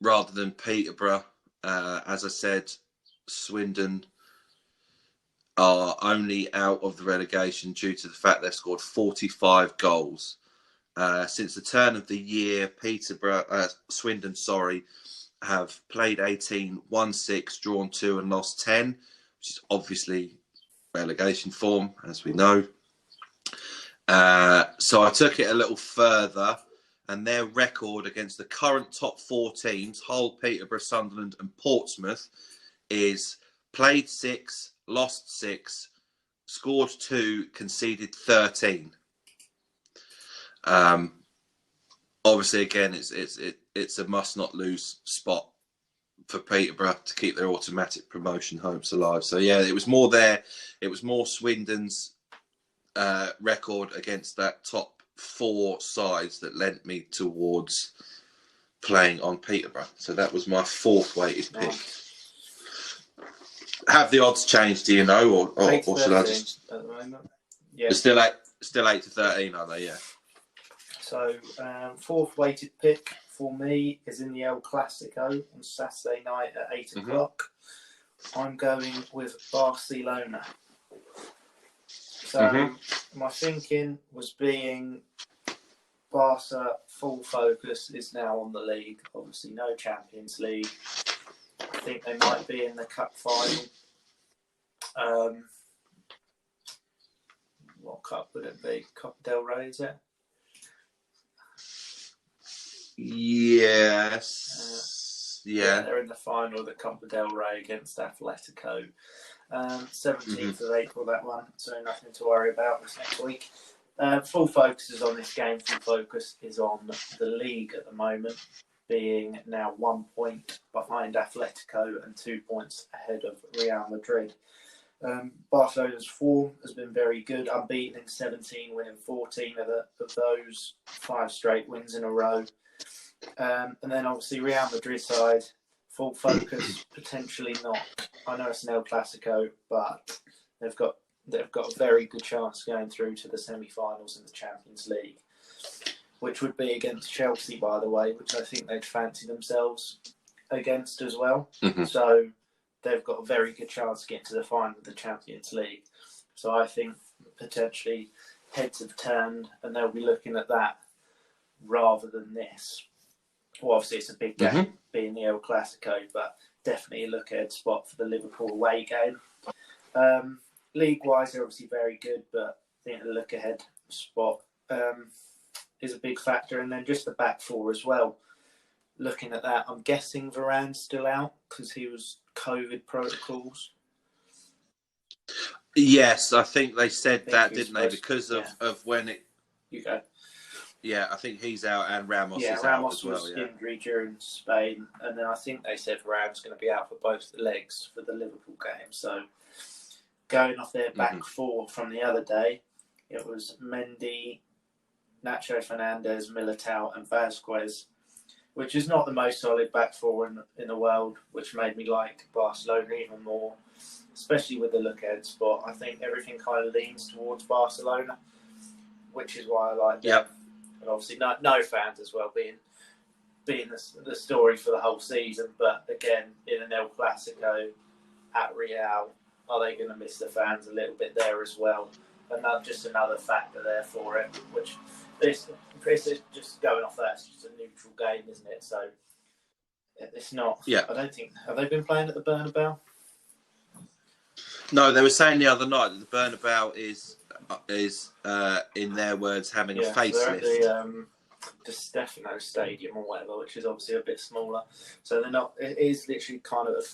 rather than Peterborough. As I said, Swindon are only out of the relegation due to the fact they've scored 45 goals. Since the turn of the year, Swindon, have played 18, won 6, drawn 2 and lost 10, which is obviously relegation form, as we know. So I took it a little further, and their record against the current top 4 teams, Hull, Peterborough, Sunderland and Portsmouth, is played 6, lost 6, scored 2, conceded 13. Obviously, again, it's a must-not-lose spot for Peterborough to keep their automatic promotion hopes alive. So, yeah, it was more Swindon's record against that top 4 sides that lent me towards playing on Peterborough. So that was my 4th weighted pick. Have the odds changed, do you know? Or should I just... At the moment. Yeah. They're still 8-13, are they? Yeah. So, 4th weighted pick for me is in the El Clasico on Saturday night at 8 o'clock. I'm going with Barcelona. So, my thinking was being Barca full focus is now on the league. Obviously, no Champions League. I think they might be in the cup final. What cup would it be? Copa del Rey, is it? Yes. Yeah. They're in the final of the Copa del Rey against Atletico. 17th of April, that one. So nothing to worry about this next week. Full focus is on this game. Full focus is on the league at the moment. being now 1 point behind Atletico and 2 points ahead of Real Madrid. Barcelona's form has been very good, unbeaten in 17, winning 14 of those, 5 straight wins in a row. And then obviously Real Madrid side, full focus, potentially not. I know it's an El Clasico, but they've got a very good chance going through to the semi-finals in the Champions League, which would be against Chelsea, by the way, which I think they'd fancy themselves against as well. Mm-hmm. So they've got a very good chance to get to the final of the Champions League. So I think potentially heads have turned and they'll be looking at that rather than this. Well, obviously it's a big game, being the El Clasico, but definitely a look-ahead spot for the Liverpool away game. League-wise, they're obviously very good, but I think the look-ahead spot is a big factor. And then just the back four as well. Looking at that, I'm guessing Varane's still out because he was COVID protocols. Yes, I think they said that, didn't they? Because of when it... You go. Yeah, I think he's out and Ramos is Ramos out as well. Was injury during Spain, and then I think they said Varane's going to be out for both the legs for the Liverpool game. So going off their back four from the other day, it was Mendy, Nacho Fernandez, Militao and Vasquez, which is not the most solid back four in the world, which made me like Barcelona even more, especially with the look-ahead spot. I think everything kind of leans towards Barcelona, which is why I like them. Yep. And obviously no fans as well being the story for the whole season. But again, in an El Clasico at Real, are they going to miss the fans a little bit there as well? And that's just another factor there for it, which this is just going off that. It's just a neutral game, isn't it? So it's not. Yeah. I don't think. Have they been playing at the Bernabeu? No, they were saying the other night that the Bernabeu is in their words having a facelift. They're at the Di Stefano Stadium or whatever, which is obviously a bit smaller. So they're not. It is literally kind of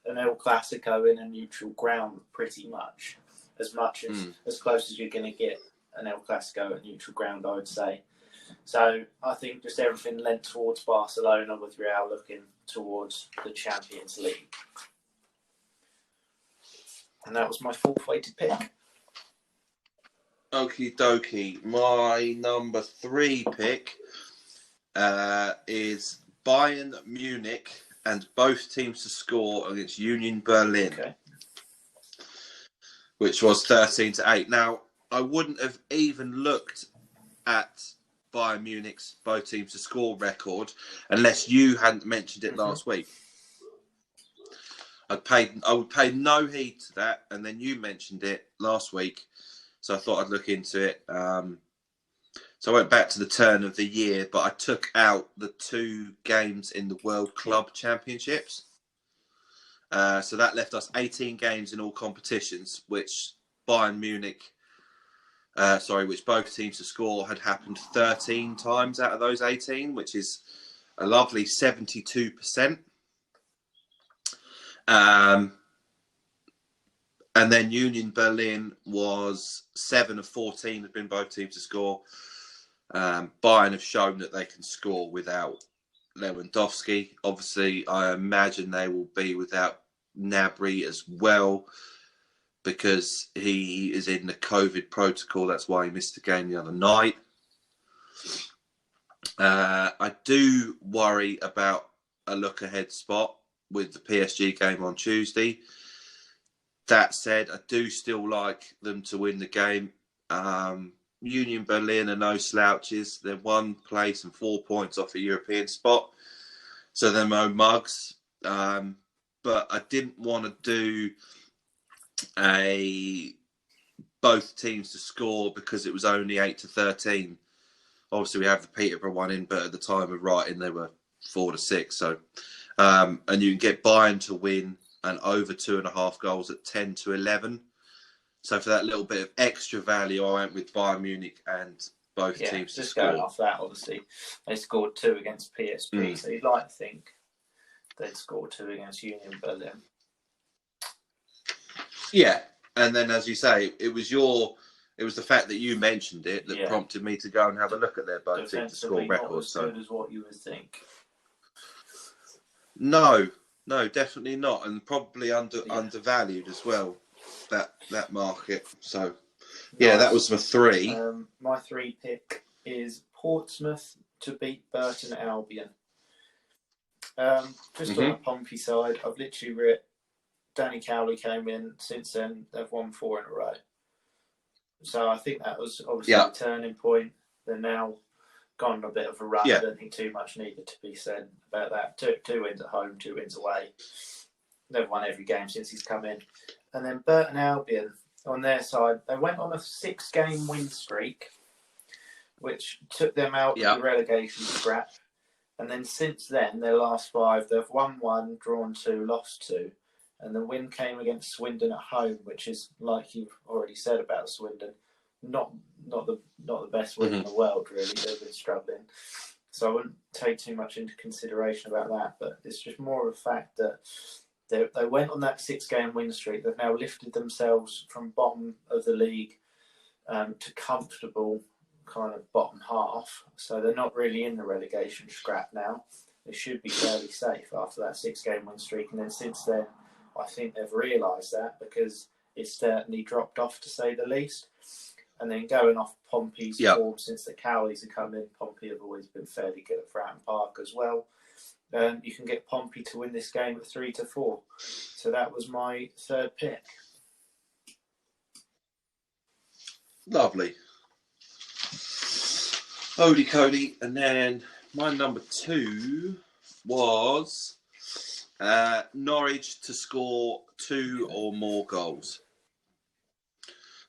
an El Clasico in a neutral ground, pretty much as close as you're going to get an El Clasico at neutral ground, I would say. So I think just everything lent towards Barcelona, with Real looking towards the Champions League. And that was my fourth weighted pick. Okie dokie. My number 3 pick is Bayern Munich and both teams to score against Union Berlin, which was 13-8. Now, I wouldn't have even looked at Bayern Munich's both teams to score record unless you hadn't mentioned it last week. I would pay no heed to that, and then you mentioned it last week, so I thought I'd look into it. So I went back to the turn of the year, but I took out the 2 games in the World Club Championships. So that left us 18 games in all competitions, which Bayern Munich, which both teams to score had happened 13 times out of those 18, which is a lovely 72%. And then Union Berlin was 7 of 14 had been both teams to score. Bayern have shown that they can score without Lewandowski. Obviously, I imagine they will be without Gnabry as well, because he is in the COVID protocol. That's why he missed the game the other night. I do worry about a look-ahead spot with the PSG game on Tuesday. That said, I do still like them to win the game. Union Berlin are no slouches. They're 1 place and 4 points off a European spot, so they're no mugs. But I didn't want to do both teams to score because it was only 8-13. Obviously, we have the Peterborough one in, but at the time of writing, they were 4-6. So, and you can get Bayern to win and over 2.5 goals at 10-11. So for that little bit of extra value, I went with Bayern Munich and both teams to score. Going off that, obviously, they scored 2 against PSV, so you'd like to think they'd score 2 against Union Berlin. Yeah, and then as you say, it was the fact that you mentioned it that prompted me to go and have a look at their both teams to score records. Not as good as what you would think. No, definitely not, and probably undervalued as well. That market. So yeah, that was my 3. My 3 pick is Portsmouth to beat Burton Albion. Just on the Pompey side, I've literally written Danny Cowley came in. Since then, they've won 4 in a row. So I think that was obviously a turning point. They're now gone on a bit of a run. I don't think too much needed to be said about that. 2 wins at home, 2 wins away. They've won every game since he's come in. And then Burton Albion, on their side, they went on a 6-game win streak, which took them out of the relegation scrap. And then since then, their last 5, they've won 1, drawn 2, lost 2. And the win came against Swindon at home, which is, like you've already said about Swindon, not the best win in the world, really. They've been struggling. So I wouldn't take too much into consideration about that. But it's just more of a fact that they went on that 6-game win streak. They've now lifted themselves from bottom of the league to comfortable kind of bottom half. So they're not really in the relegation scrap now. They should be fairly safe after that 6-game win streak. And then since then, I think they've realised that, because it's certainly dropped off, to say the least. And then going off Pompey's form since the Cowleys have come in, Pompey have always been fairly good at Fratton Park as well. You can get Pompey to win this game at 3-4. So that was my 3rd pick. Lovely. Holy Cody. And then my number 2 was Norwich to score 2 or more goals.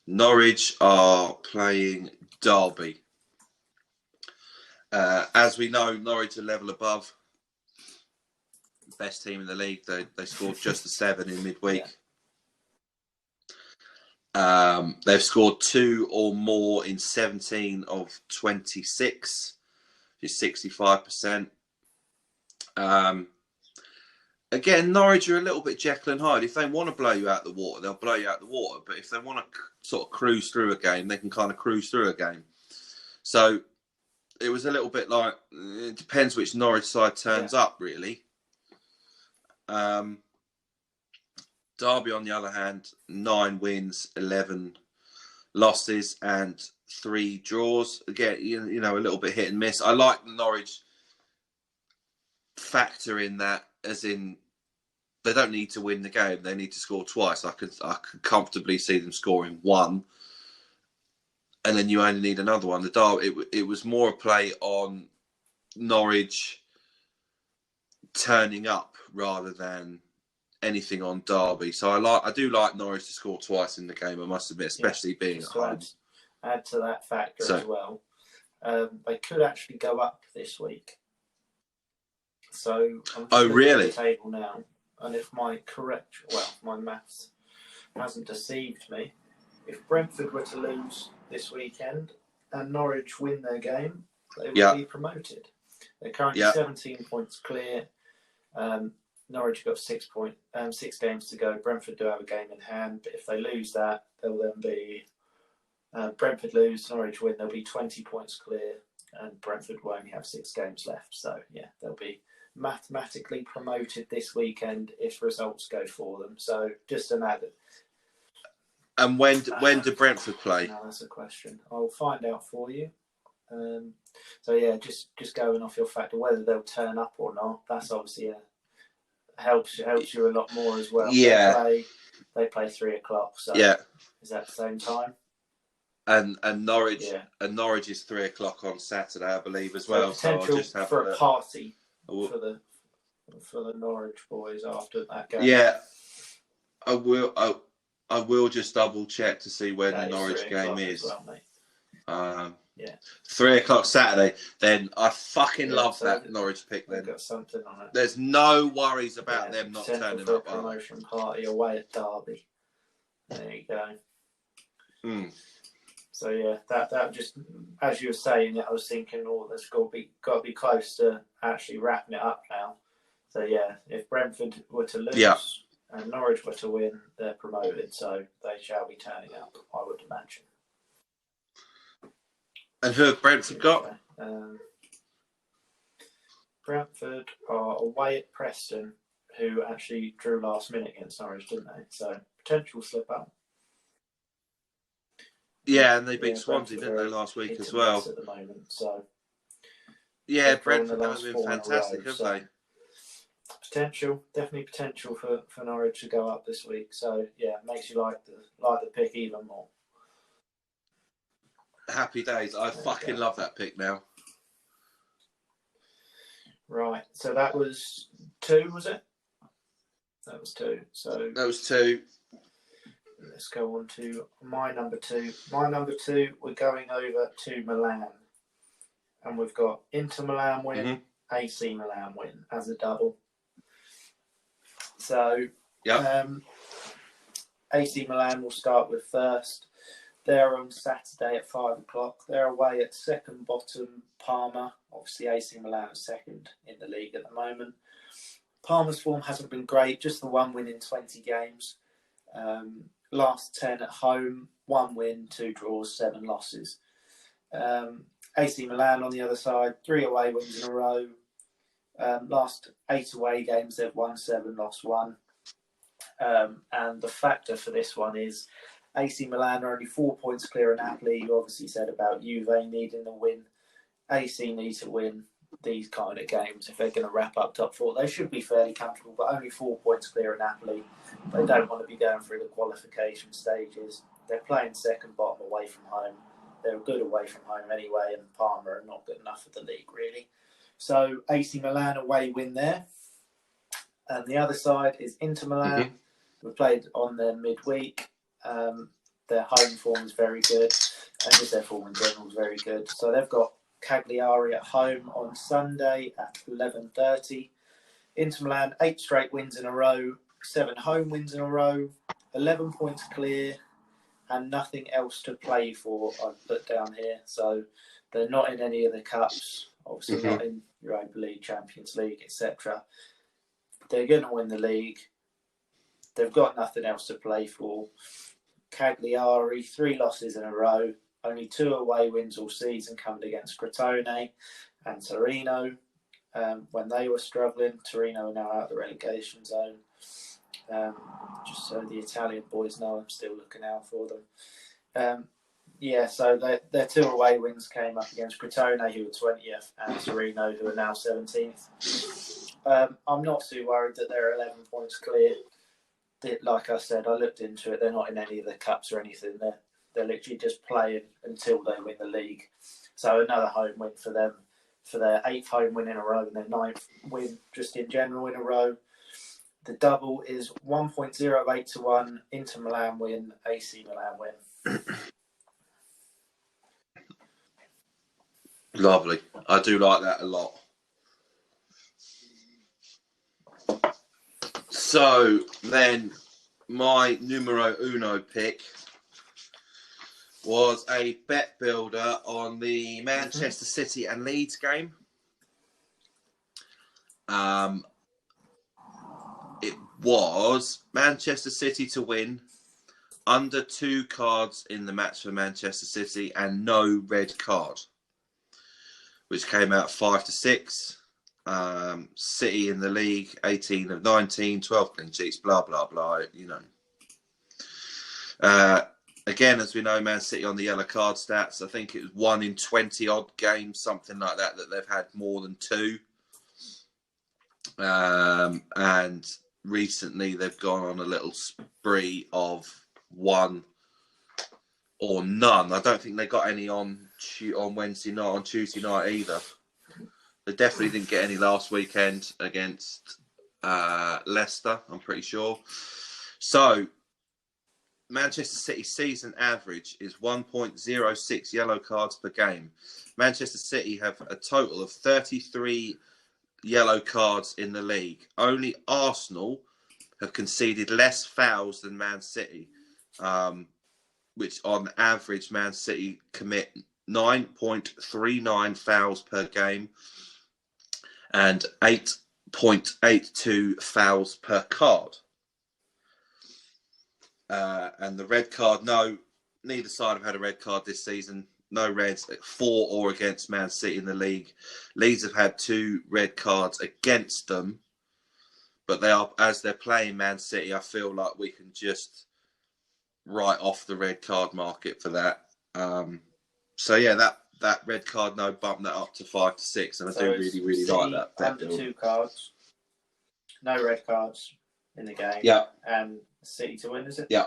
Norwich are playing Derby. As we know, Norwich are level above. Best team in the league. They scored just a 7 in midweek. They've scored 2 or more in 17 of 26, which is 65%. Again, Norwich are a little bit Jekyll and Hyde. If they want to blow you out the water, they'll blow you out the water. But if they want to sort of cruise through a game, they can kind of cruise through a game. So it was a little bit like, it depends which Norwich side turns up, really. Derby, on the other hand, 9 wins, 11 losses, and 3 draws. Again, you know, a little bit hit and miss. I like the Norwich factor in that, as in they don't need to win the game; they need to score twice. I could comfortably see them scoring 1, and then you only need another one. The Derby, it was more a play on Norwich turning up rather than anything on Derby. So I do like Norwich to score twice in the game, I must admit, especially being at home. Add to that factor as well. They could actually go up this week. So I'm just looking at the table now, and if my maths hasn't deceived me, if Brentford were to lose this weekend and Norwich win their game, they would be promoted. They're currently 17 points clear. Norwich got 6 games to go. Brentford do have a game in hand, but if they lose that, they'll then be Brentford lose, Norwich win. They'll be 20 points clear, and Brentford will only have 6 games left. So they'll be mathematically promoted this weekend if results go for them. So just an added. And when do Brentford play? No, that's a question. I'll find out for you. Just going off your factor, whether they'll turn up or not, that's obviously helps you a lot more as well. Yeah, they play 3:00. So is that the same time? And Norwich is 3:00 on Saturday, I believe, as well. So I'll just have a party for the Norwich boys after that game. Yeah, I will just double check to see when the Norwich game is. Well, mate. 3:00 Saturday. Then I fucking love that Norwich pick. Then got something on it. There's no worries about them not turning for up. A promotion party away at Derby. There you go. So that just, as you were saying, I was thinking, there's got to be close to actually wrapping it up now. So if Brentford were to lose and Norwich were to win, they're promoted. So they shall be turning up, I would imagine. And who have Brentford got? Brentford are away at Preston, who actually drew last minute against Norwich, didn't they? So potential slip up. Yeah, and they beat Swansea, Brentford didn't they, last week hit as and well? miss at the moment, so Yeah, they've drawn Brentford the have last been 4 in a fantastic, row, have so they? definitely potential for Norwich to go up this week. So yeah, makes you like the pick even more. Happy days. I fucking love that pick now. Right, so that was 2, was it? That was 2. So that was 2. Let's go on to my number 2. My number 2, we're going over to Milan, and we've got Inter Milan win, AC Milan win as a double. So AC Milan will start with first. They're on Saturday at 5 o'clock. They're away at second bottom Parma. Obviously, AC Milan is second in the league at the moment. Parma's form hasn't been great, just the 1 win in 20 games. Last 10 at home, 1 win, 2 draws, 7 losses. AC Milan on the other side, 3 away wins in a row. Last 8 away games, they've won 7, lost 1. And the factor for this one is AC Milan are only 4 points clear of Napoli. You obviously said about Juve needing the win. AC need to win these kind of games if they're going to wrap up top 4. They should be fairly comfortable, but only 4 points clear of Napoli. They don't want to be going through the qualification stages. They're playing second bottom away from home. They're good away from home anyway, and Parma are not good enough for the league, really. So AC Milan away win there. And the other side is Inter Milan. We played on their midweek. Their home form is very good, and just their form in general is very good. So they've got Cagliari at home on Sunday at 11:30. Inter Milan, 8 straight wins in a row, 7 home wins in a row, 11 points clear, and nothing else to play for, I've put down here. So they're not in any of the cups, obviously not in Europa League, Champions League, etc. They're going to win the league. They've got nothing else to play for. Cagliari, 3 losses in a row, only 2 away wins all season, coming against Crotone and Torino. When they were struggling, Torino are now out of the relegation zone. Just so the Italian boys know, I'm still looking out for them. So their 2 away wins came up against Crotone, who were 20th, and Torino, who are now 17th. I'm not too worried that they're 11 points clear. Like I said, I looked into it. They're not in any of the cups or anything. They're literally just playing until they win the league. So another home win for them, for their 8th home win in a row and their 9th win just in general in a row. The double is 1.08 to 1. Inter Milan win, AC Milan win. Lovely. I do like that a lot. So then my numero uno pick was a bet builder on the Manchester City and Leeds game. It was Manchester City to win, under 2 cards in the match for Manchester City, and no red card, which came out 5-6. City in the league, 18 of 19, 12 clean sheets, blah, blah, blah, you know. Again, as we know, Man City on the yellow card stats, I think it was 1 in 20 odd games, something like that they've had more than 2. And recently they've gone on a little spree of 1 or none. I don't think they got any on Wednesday night, on Tuesday night either. They definitely didn't get any last weekend against Leicester, I'm pretty sure. So, Manchester City's season average is 1.06 yellow cards per game. Manchester City have a total of 33 yellow cards in the league. Only Arsenal have conceded less fouls than Man City, which on average Man City commit 9.39 fouls per game and 8.82 fouls per card. And the red card, no, neither side have had a red card this season. no reds for or against Man City in the league. Leeds have had 2 red cards against them, but as they're playing Man City, I feel like we can just write off the red card market for that. So yeah, that red card no bump that up to 5 to 6, and I do really like that. Under 2 cards, no red cards in the game. Yeah, and City to win, is it? Yeah.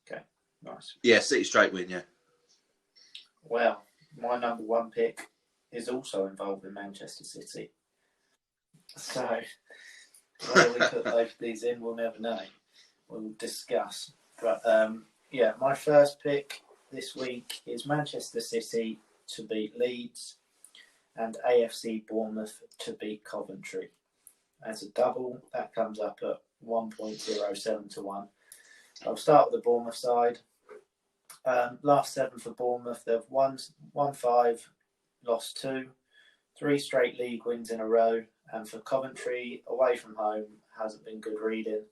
Okay, nice. Yeah, City straight win. Yeah. Well, my number 1 pick is also involved in Manchester City. So where we put both of these in, we'll never know. We'll discuss. But yeah, my first pick this week is Manchester City to beat Leeds and AFC Bournemouth to beat Coventry. As a double, that comes up at 1.07 to 1. I'll start with the Bournemouth side. Last 7 for Bournemouth, they've won 5, lost 2, 3 straight league wins in a row. And for Coventry, away from home, hasn't been good reading.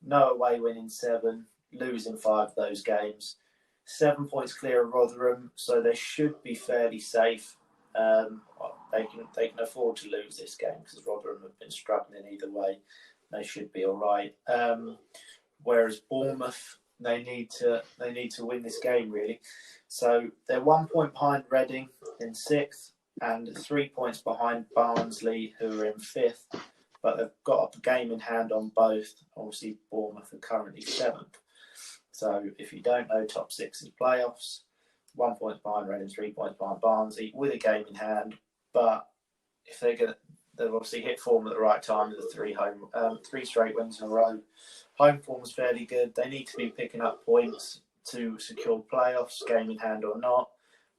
No away win in 7, losing 5 of those games. 7 points clear of Rotherham, so they should be fairly safe. They can afford to lose this game because Rotherham have been struggling either way. They should be all right. Whereas Bournemouth, they need to win this game really. So they're 1 point behind Reading in 6th and 3 points behind Barnsley, who are in 5th. But they've got a game in hand on both. Obviously, Bournemouth are currently 7th. So if you don't know, top 6 is playoffs. 1 point behind Reading, 3 points behind Barnsley, with a game in hand. But if they've obviously hit form at the right time with the 3 straight wins in a row. Home form's fairly good. They need to be picking up points to secure playoffs, game in hand or not.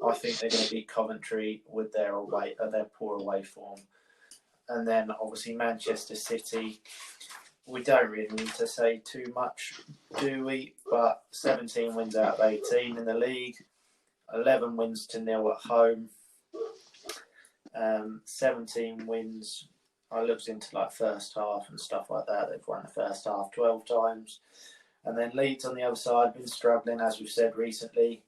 I think they're going to beat Coventry with their poor away form. And then obviously Manchester City, we don't really need to say too much, do we? But 17 wins out of 18 in the league, 11 wins to 0 at home, 17 wins. I looked into like first half and stuff like that. They've won the first half 12 times. And then Leeds on the other side, been struggling, as we've said recently.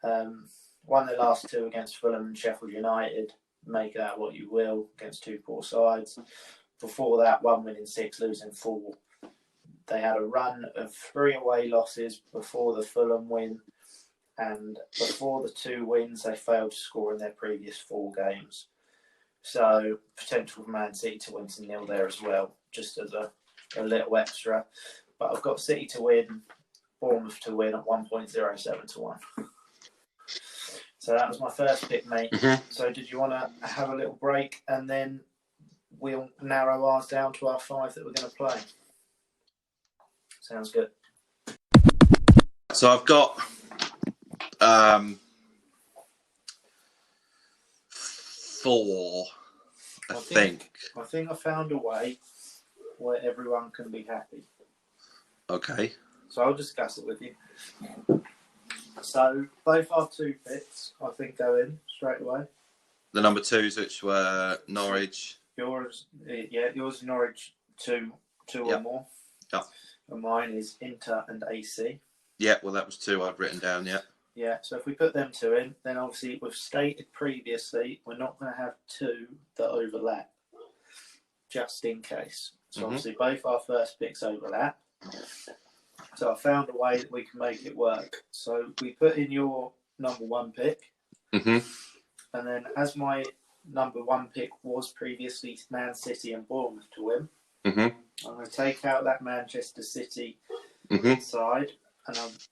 Won their last 2 against Fulham and Sheffield United. Make that what you will against 2 poor sides. Before that, 1 win in 6, losing 4. They had a run of 3 away losses before the Fulham win. And before the 2 wins, they failed to score in their previous 4 games. So potential for Man City to win to 0 there as well, just as a little extra. But I've got City to win, Bournemouth to win at 1.07 to 1. So that was my first pick, mate. Mm-hmm. So did you want to have a little break and then we'll narrow ours down to our 5 that we're going to play? Sounds good. So I've got 4, I think. I think I found a way where everyone can be happy. Okay. So I'll discuss it with you. So both our 2 picks, I think, go in straight away. The number 2s, which were Norwich. Yours Norwich 2 or more. Yeah. And mine is Inter and AC. Yeah, well, that was 2 I'd written down, yeah. Yeah, so if we put them 2 in, then obviously we've stated previously we're not going to have 2 that overlap, just in case. So obviously both our first picks overlap. So I found a way that we can make it work. So we put in your number 1 pick. Mm-hmm. And then as my number 1 pick was previously Man City and Bournemouth to win, I'm going to take out that Manchester City side, and I've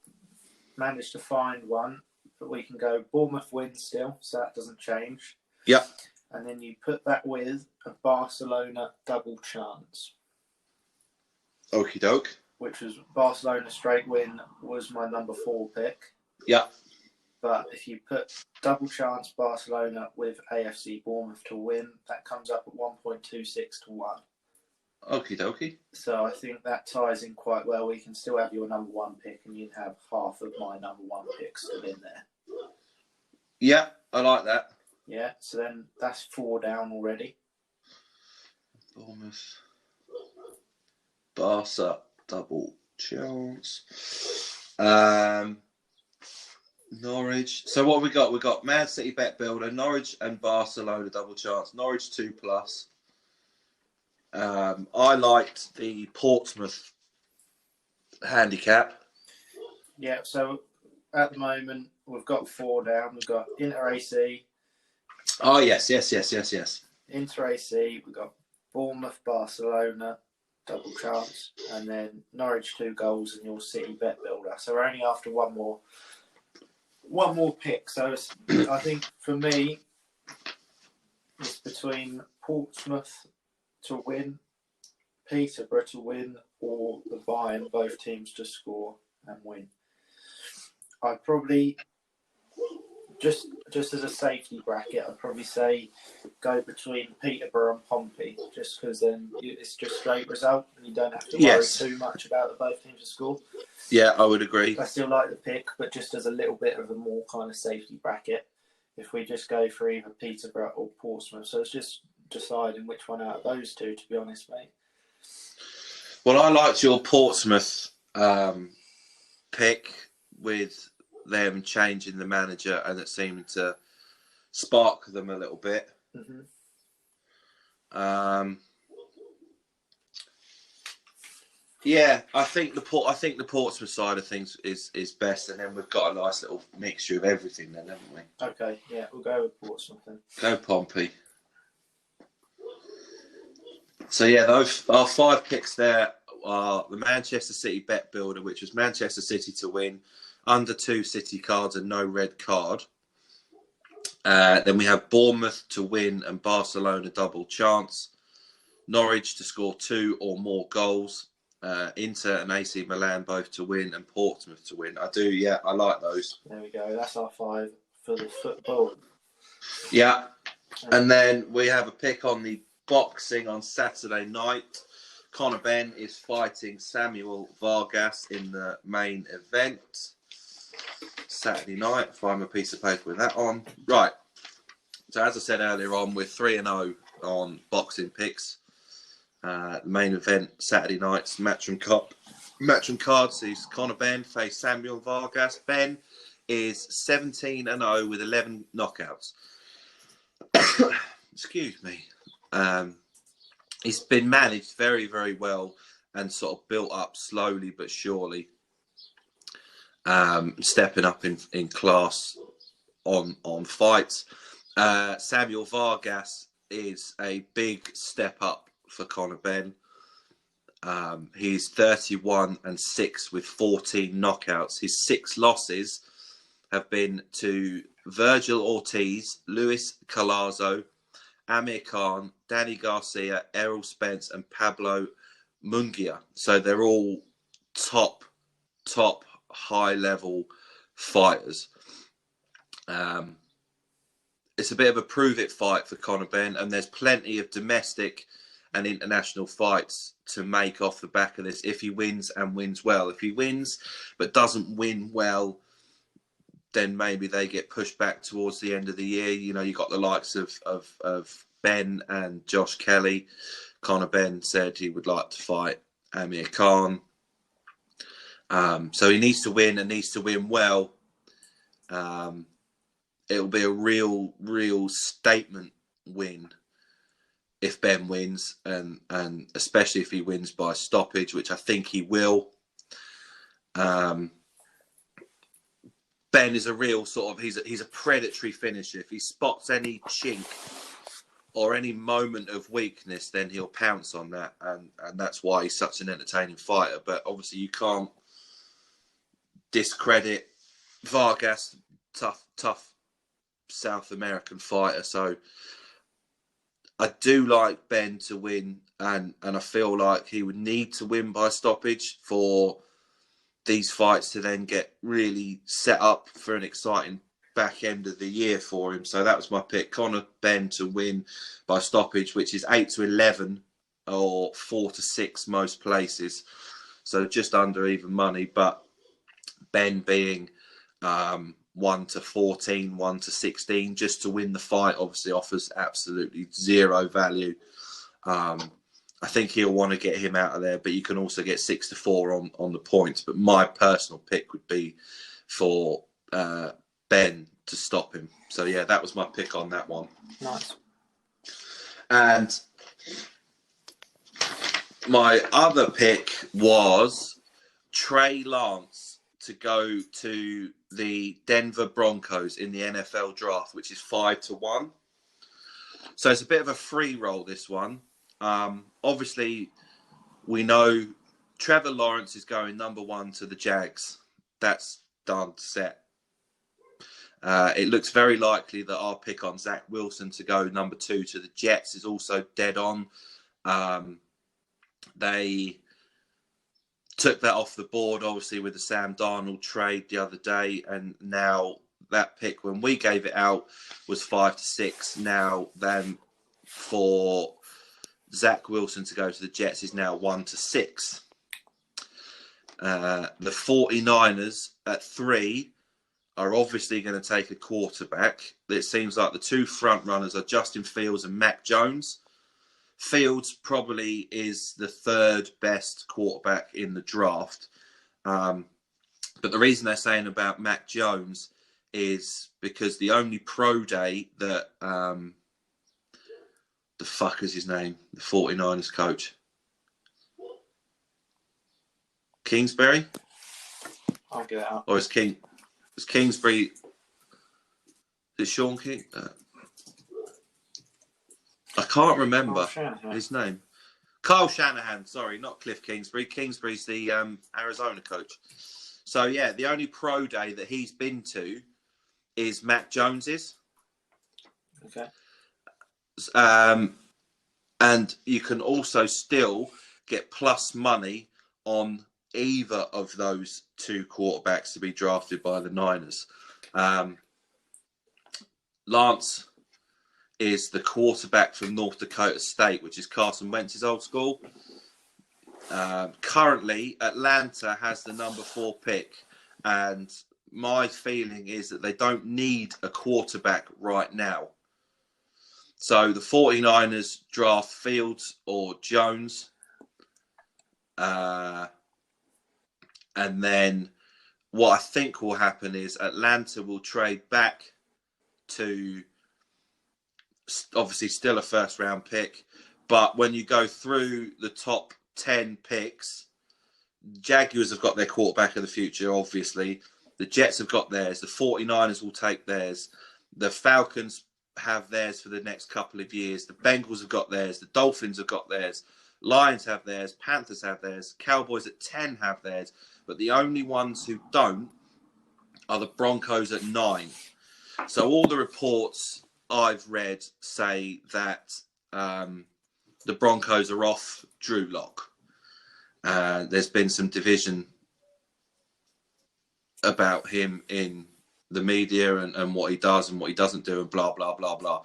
managed to find one that we can go Bournemouth win still, so that doesn't change. Yep. And then you put that with a Barcelona double chance. Okie doke. Which was Barcelona straight win was my number 4 pick. Yeah. But if you put double chance Barcelona with AFC Bournemouth to win, that comes up at 1.26 to 1. Okie dokie. So I think that ties in quite well. We can still have your number 1 pick and you can have half of my number 1 pick still in there. Yeah, I like that. Yeah, so then that's 4 down already. Bournemouth. Barca double chance. Norwich. So what have we got? We've got Man City bet builder, Norwich and Barcelona double chance. Norwich 2+. I liked the Portsmouth handicap. Yeah, so at the moment, we've got 4 down. We've got Inter AC. Oh, yes. Inter AC, we've got Bournemouth, Barcelona, double chance, and then Norwich 2 goals and your City bet builder. So we're only after one more pick. So I think for me, it's between Portsmouth to win, Peterborough to win, or the Bayern, both teams to score and win. I'd probably, just as a safety bracket, I'd probably say go between Peterborough and Pompey, just because then it's just straight result and you don't have to worry too much about the both teams to score. Yeah, I would agree. I still like the pick, but just as a little bit of a more kind of safety bracket, if we just go for either Peterborough or Portsmouth. So it's just deciding which one out of those two, to be honest, mate. Well, I liked your Portsmouth pick with them changing the manager, and it seemed to spark them a little bit. Mm-hmm. Yeah, I think the Portsmouth side of things is best, and then we've got a nice little mixture of everything, then, haven't we? Okay, yeah, we'll go with Portsmouth then. Go Pompey. So yeah, those our 5 picks there are the Manchester City bet builder, which was Manchester City to win, under 2 City cards and no red card. Then we have Bournemouth to win and Barcelona double chance, Norwich to score 2 or more goals, Inter and AC Milan both to win, and Portsmouth to win. I like those. There we go. That's our 5 for the football. Yeah, and then we have a pick on the boxing on Saturday night. Conor Benn is fighting Samuel Vargas in the main event. Saturday night. Find my piece of paper with that on. Right. So as I said earlier on, we're 3-0 on boxing picks. The main event Saturday night's Matchroom Cup. Matchroom card sees Conor Benn face Samuel Vargas. Benn is 17-0 with 11 knockouts. Excuse me. He's been managed very, very well and sort of built up slowly but surely, stepping up in class on fights. Samuel Vargas is a big step up for Conor Benn. He's 31-6 with 14 knockouts. His 6 losses have been to Virgil Ortiz, Luis Calazo, Amir Khan, Danny Garcia, Errol Spence, and Pablo Munguia. So they're all top high-level fighters. It's a bit of a prove-it fight for Conor Benn, and there's plenty of domestic and international fights to make off the back of this if he wins and wins well. If he wins but doesn't win well, then maybe they get pushed back towards the end of the year. You know, you got the likes of Ben and Josh Kelly. Conor Benn said he would like to fight Amir Khan. So he needs to win and needs to win well. It'll be a real statement win if Ben wins, and especially if he wins by stoppage, which I think he will. Ben is a real sort of he's a predatory finisher. If he spots any chink or any moment of weakness, then he'll pounce on that, and that's why he's such an entertaining fighter. But obviously, you can't discredit Vargas, tough South American fighter. So I do like Ben to win, and I feel like he would need to win by stoppage for these fights to then get really set up for an exciting back end of the year for him. So that was my pick. Conor Benn to win by stoppage, which is 8-11 or 4-6 most places. So just under even money, but Ben being 1-14, 1-16 just to win the fight obviously offers absolutely zero value. I think he'll want to get him out of there, but you can also get 6-4 on the points. But my personal pick would be for Ben to stop him. So yeah, that was my pick on that one. Nice. And my other pick was Trey Lance to go to the Denver Broncos in the NFL draft, which is 5-1. So it's a bit of a free roll, this one. Obviously, we know Trevor Lawrence is going number 1 to the Jags. That's done, set. It looks very likely that our pick on Zach Wilson to go number 2 to the Jets is also dead on. They took that off the board, obviously, with the Sam Darnold trade the other day, and now that pick, when we gave it out, was 5-6. Now, then for Zach Wilson to go to the Jets is now 1-6. The 49ers at 3 are obviously going to take a quarterback. It seems like the two front runners are Justin Fields and Mac Jones. Fields probably is the third best quarterback in the draft. But the reason they're saying about Mac Jones is because the only pro day that, the fuck is his name? The 49ers coach. Kingsbury? I'll get it out. Or is Kingsbury... Is it Sean King? I can't remember his name. Kyle Shanahan, sorry, not Cliff Kingsbury. Kingsbury's the Arizona coach. So, yeah, the only pro day that he's been to is Mac Jones's. Okay. And you can also still get plus money on either of those two quarterbacks to be drafted by the Niners. Lance is the quarterback from North Dakota State, which is Carson Wentz's old school. Currently, Atlanta has the number 4 pick, and my feeling is that they don't need a quarterback right now. So the 49ers draft Fields or Jones. And then what I think will happen is Atlanta will trade back to obviously still a first round pick. But when you go through the top 10 picks, Jaguars have got their quarterback of the future, obviously. The Jets have got theirs. The 49ers will take theirs. The Falcons have theirs for the next couple of years. The Bengals have got theirs. The Dolphins have got theirs. Lions have theirs. Panthers have theirs. Cowboys at 10 have theirs. But the only ones who don't are the Broncos at 9. So all the reports I've read say that the Broncos are off Drew Lock. There's been some division about him in the media and what he does and what he doesn't do and blah, blah, blah, blah.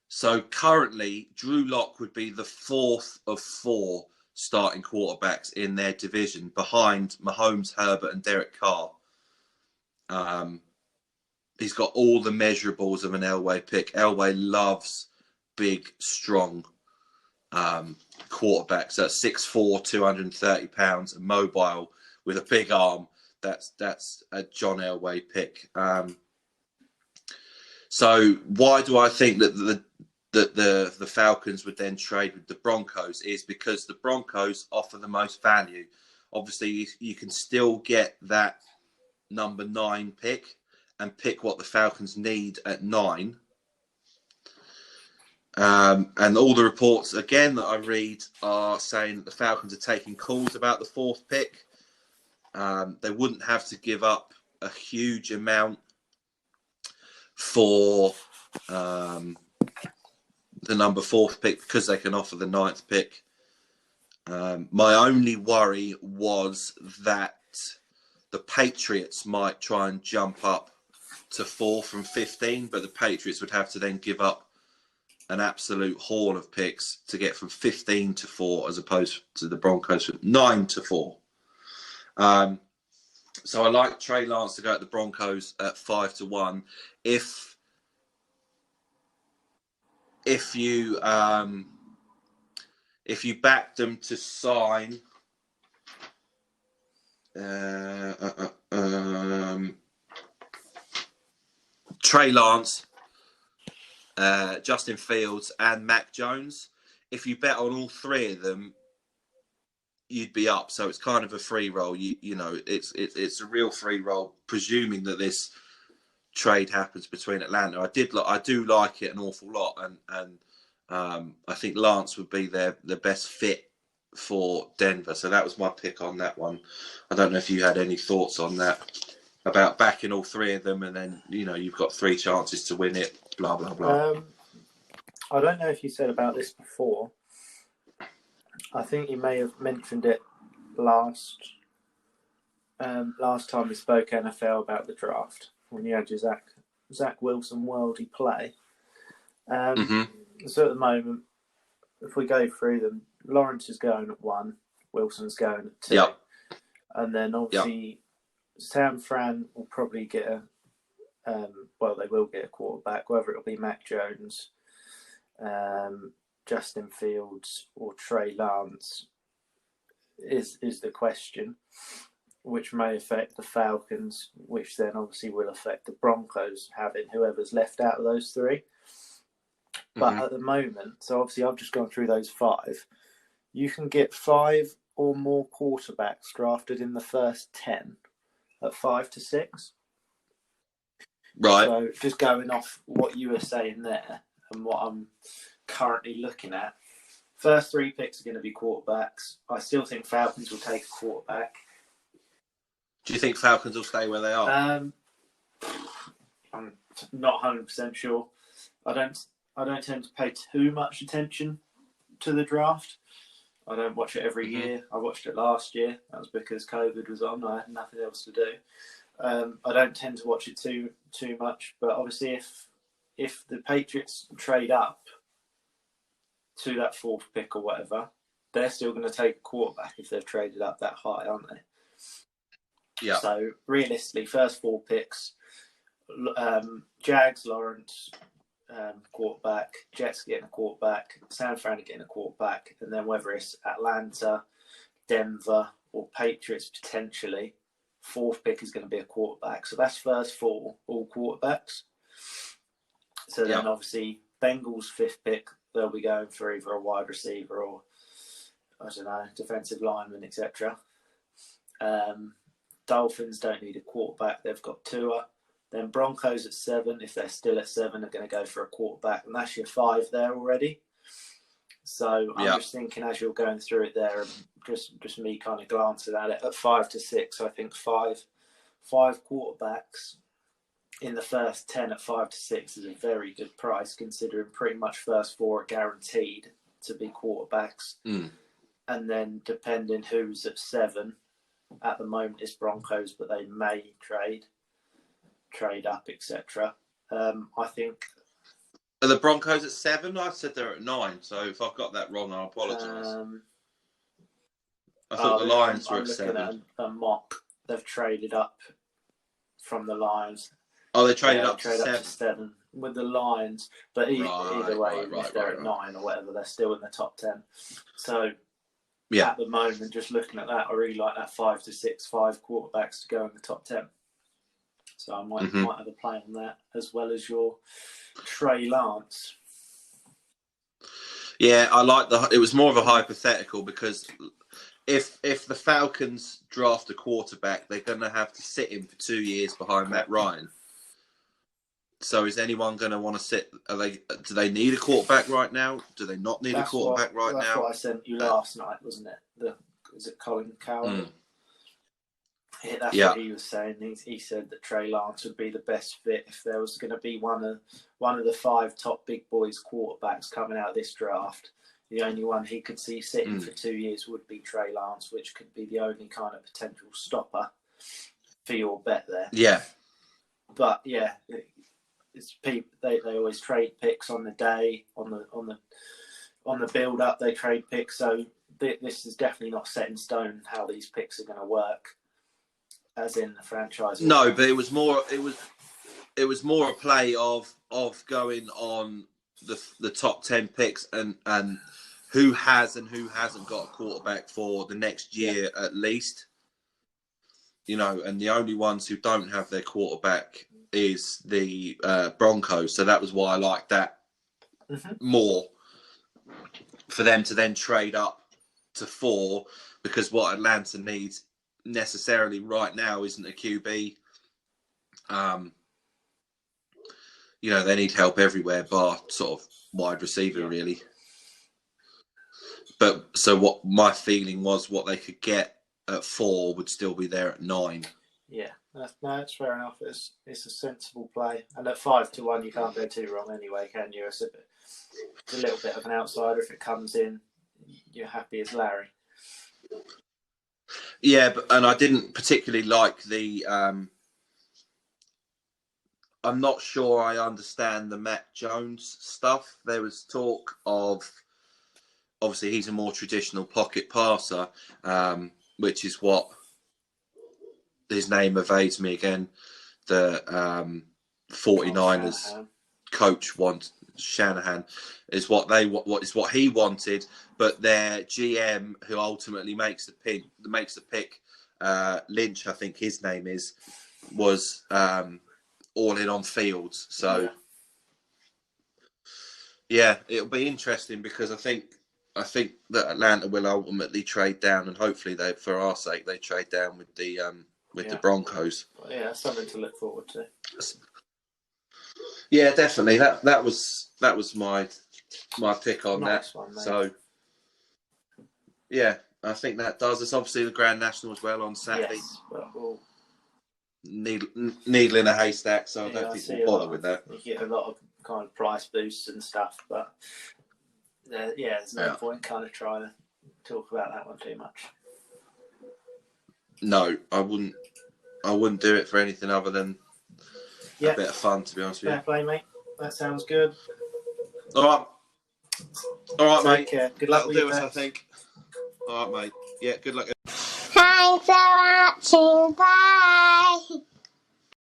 So currently, Drew Lock would be the 4th of 4 starting quarterbacks in their division behind Mahomes, Herbert and Derek Carr. He's got all the measurables of an Elway pick. Elway loves big, strong quarterbacks. So 6'4", 230 pounds, and mobile with a big arm. That's a John Elway pick. So why do I think that the Falcons would then trade with the Broncos is because the Broncos offer the most value. Obviously, you can still get that number 9 pick and pick what the Falcons need at 9. And all the reports, again, that I read are saying that the Falcons are taking calls about the 4th pick. They wouldn't have to give up a huge amount for the number 4th pick because they can offer the 9th pick. My only worry was that the Patriots might try and jump up to 4 from 15, but the Patriots would have to then give up an absolute haul of picks to get from 15 to 4 as opposed to the Broncos from 9 to 4. So I like Trey Lance to go at the Broncos at 5-1. If you back them to sign, Trey Lance, Justin Fields, and Mac Jones. If you bet on all three of them, you'd be up. So it's kind of a free roll. You know, it's a real free roll, presuming that this trade happens between Atlanta. I do like it an awful lot, and I think Lance would be the best fit for Denver. So that was my pick on that one. I don't know if you had any thoughts on that about backing all three of them, and then you've got 3 chances to win it. Blah blah blah. I don't know if you said about this before. I think you may have mentioned it last time we spoke NFL about the draft when you had your Zach Wilson worldy play. So at the moment, if we go through them, Lawrence is going at 1, Wilson's going at 2, and then obviously San Fran will probably get they will get a quarterback, whether it'll be Mac Jones, Justin Fields, or Trey Lance is the question, which may affect the Falcons, which then obviously will affect the Broncos, having whoever's left out of those 3. But at the moment, so obviously I've just gone through those 5. You can get 5 or more quarterbacks drafted in the first 10 at 5 to 6. Right. So just going off what you were saying there and what I'm currently looking at, first 3 picks are going to be quarterbacks. I still think Falcons will take a quarterback. Do you think Falcons will stay where they are? I'm not 100% sure. I don't tend to pay too much attention to the draft. I don't watch it every year. I watched it last year. That was because COVID was on. I had nothing else to do. I don't tend to watch it too much. But obviously, if the Patriots trade up to that 4th pick or whatever, they're still going to take a quarterback if they've traded up that high, aren't they? Yeah. So realistically, first 4 picks, Jags, Lawrence, quarterback, Jets getting a quarterback, San Fran getting a quarterback, and then whether it's Atlanta, Denver, or Patriots potentially, 4th pick is going to be a quarterback. So that's first 4, all quarterbacks. So then obviously Bengals 5th pick, they'll be going for either a wide receiver or, I don't know, defensive lineman, etc. Dolphins don't need a quarterback. They've got Tua. Then Broncos at 7, if they're still at 7, are going to go for a quarterback. And that's your 5 there already. So I'm just thinking as you're going through it there, and just me kind of glancing at it, at 5 to 6, I think 5 quarterbacks in the first 10 at 5 to 6 is a very good price, considering pretty much first 4 are guaranteed to be quarterbacks. And then depending who's at 7, at the moment it's Broncos, but they may trade up, etc. I think. Are the Broncos at 7? I said they're at 9. So if I've got that wrong, I apologise. I thought the Lions were at 7. I'm looking at a mock. They've traded up from the Lions. Oh, they traded up to 7 with the Lions. But either way, if they're at 9 or whatever, they're still in the top 10. So at the moment, just looking at that, I really like that 5 to 6, 5 quarterbacks to go in the top 10. So I might have a play on that, as well as your Trey Lance. Yeah, I like it was more of a hypothetical, because if the Falcons draft a quarterback, they're going to have to sit him for 2 years behind Matt Ryan. So is anyone going to want to sit? Do they need a quarterback right now? Do they not need a quarterback right now? That's what I sent you last night, wasn't it? Is it Colin Cowell? Yeah, that's what he was saying. He said that Trey Lance would be the best fit if there was going to be one of the 5 top big boys quarterbacks coming out of this draft. The only one he could see sitting for 2 years would be Trey Lance, which could be the only kind of potential stopper for your bet there. Yeah, but it's people. They always trade picks on the day, on the build up. They trade picks, so this is definitely not set in stone how these picks are going to work. As in the franchise. No, but it was more a play of going on the top 10 picks and who has and who hasn't got a quarterback for the next year at least. And the only ones who don't have their quarterback is the Broncos, so that was why I liked that more. For them to then trade up to 4, because what Atlanta needs necessarily right now isn't a QB. They need help everywhere, bar sort of wide receiver, really. But so what my feeling was, what they could get at 4 would still be there at 9. Yeah, that's fair enough. It's a sensible play, and at 5-1, you can't go too wrong anyway, can you? It's a little bit of an outsider. If it comes in, you're happy as Larry. Yeah, and I didn't particularly like the. I'm not sure I understand the Matt Jones stuff. There was talk of, obviously, he's a more traditional pocket passer, which is what his name evades me again. The 49ers coach Shanahan is what he wanted, but their GM, who ultimately makes the pick, Lynch, I think his name is, was all in on Fields. So yeah, it'll be interesting, because I think that Atlanta will ultimately trade down, and hopefully for our sake, they trade down with the Broncos. Yeah, something to look forward to. Yeah, definitely. That was my pick on nice that. One, so yeah, I think that does. It's obviously the Grand National as well on Saturday. Yes, but we'll... Needle in a haystack, so I don't think we'll bother with that. You get a lot of kind of price boosts and stuff, but there's no point kind of trying to talk about that one too much. No, I wouldn't do it for anything other than a bit of fun, to be honest with you. Fair play, mate. That sounds good. All right, mate. Care. Good luck with That'll do your us, I think. All right, mate. Yeah, good luck. Thanks for watching. Bye.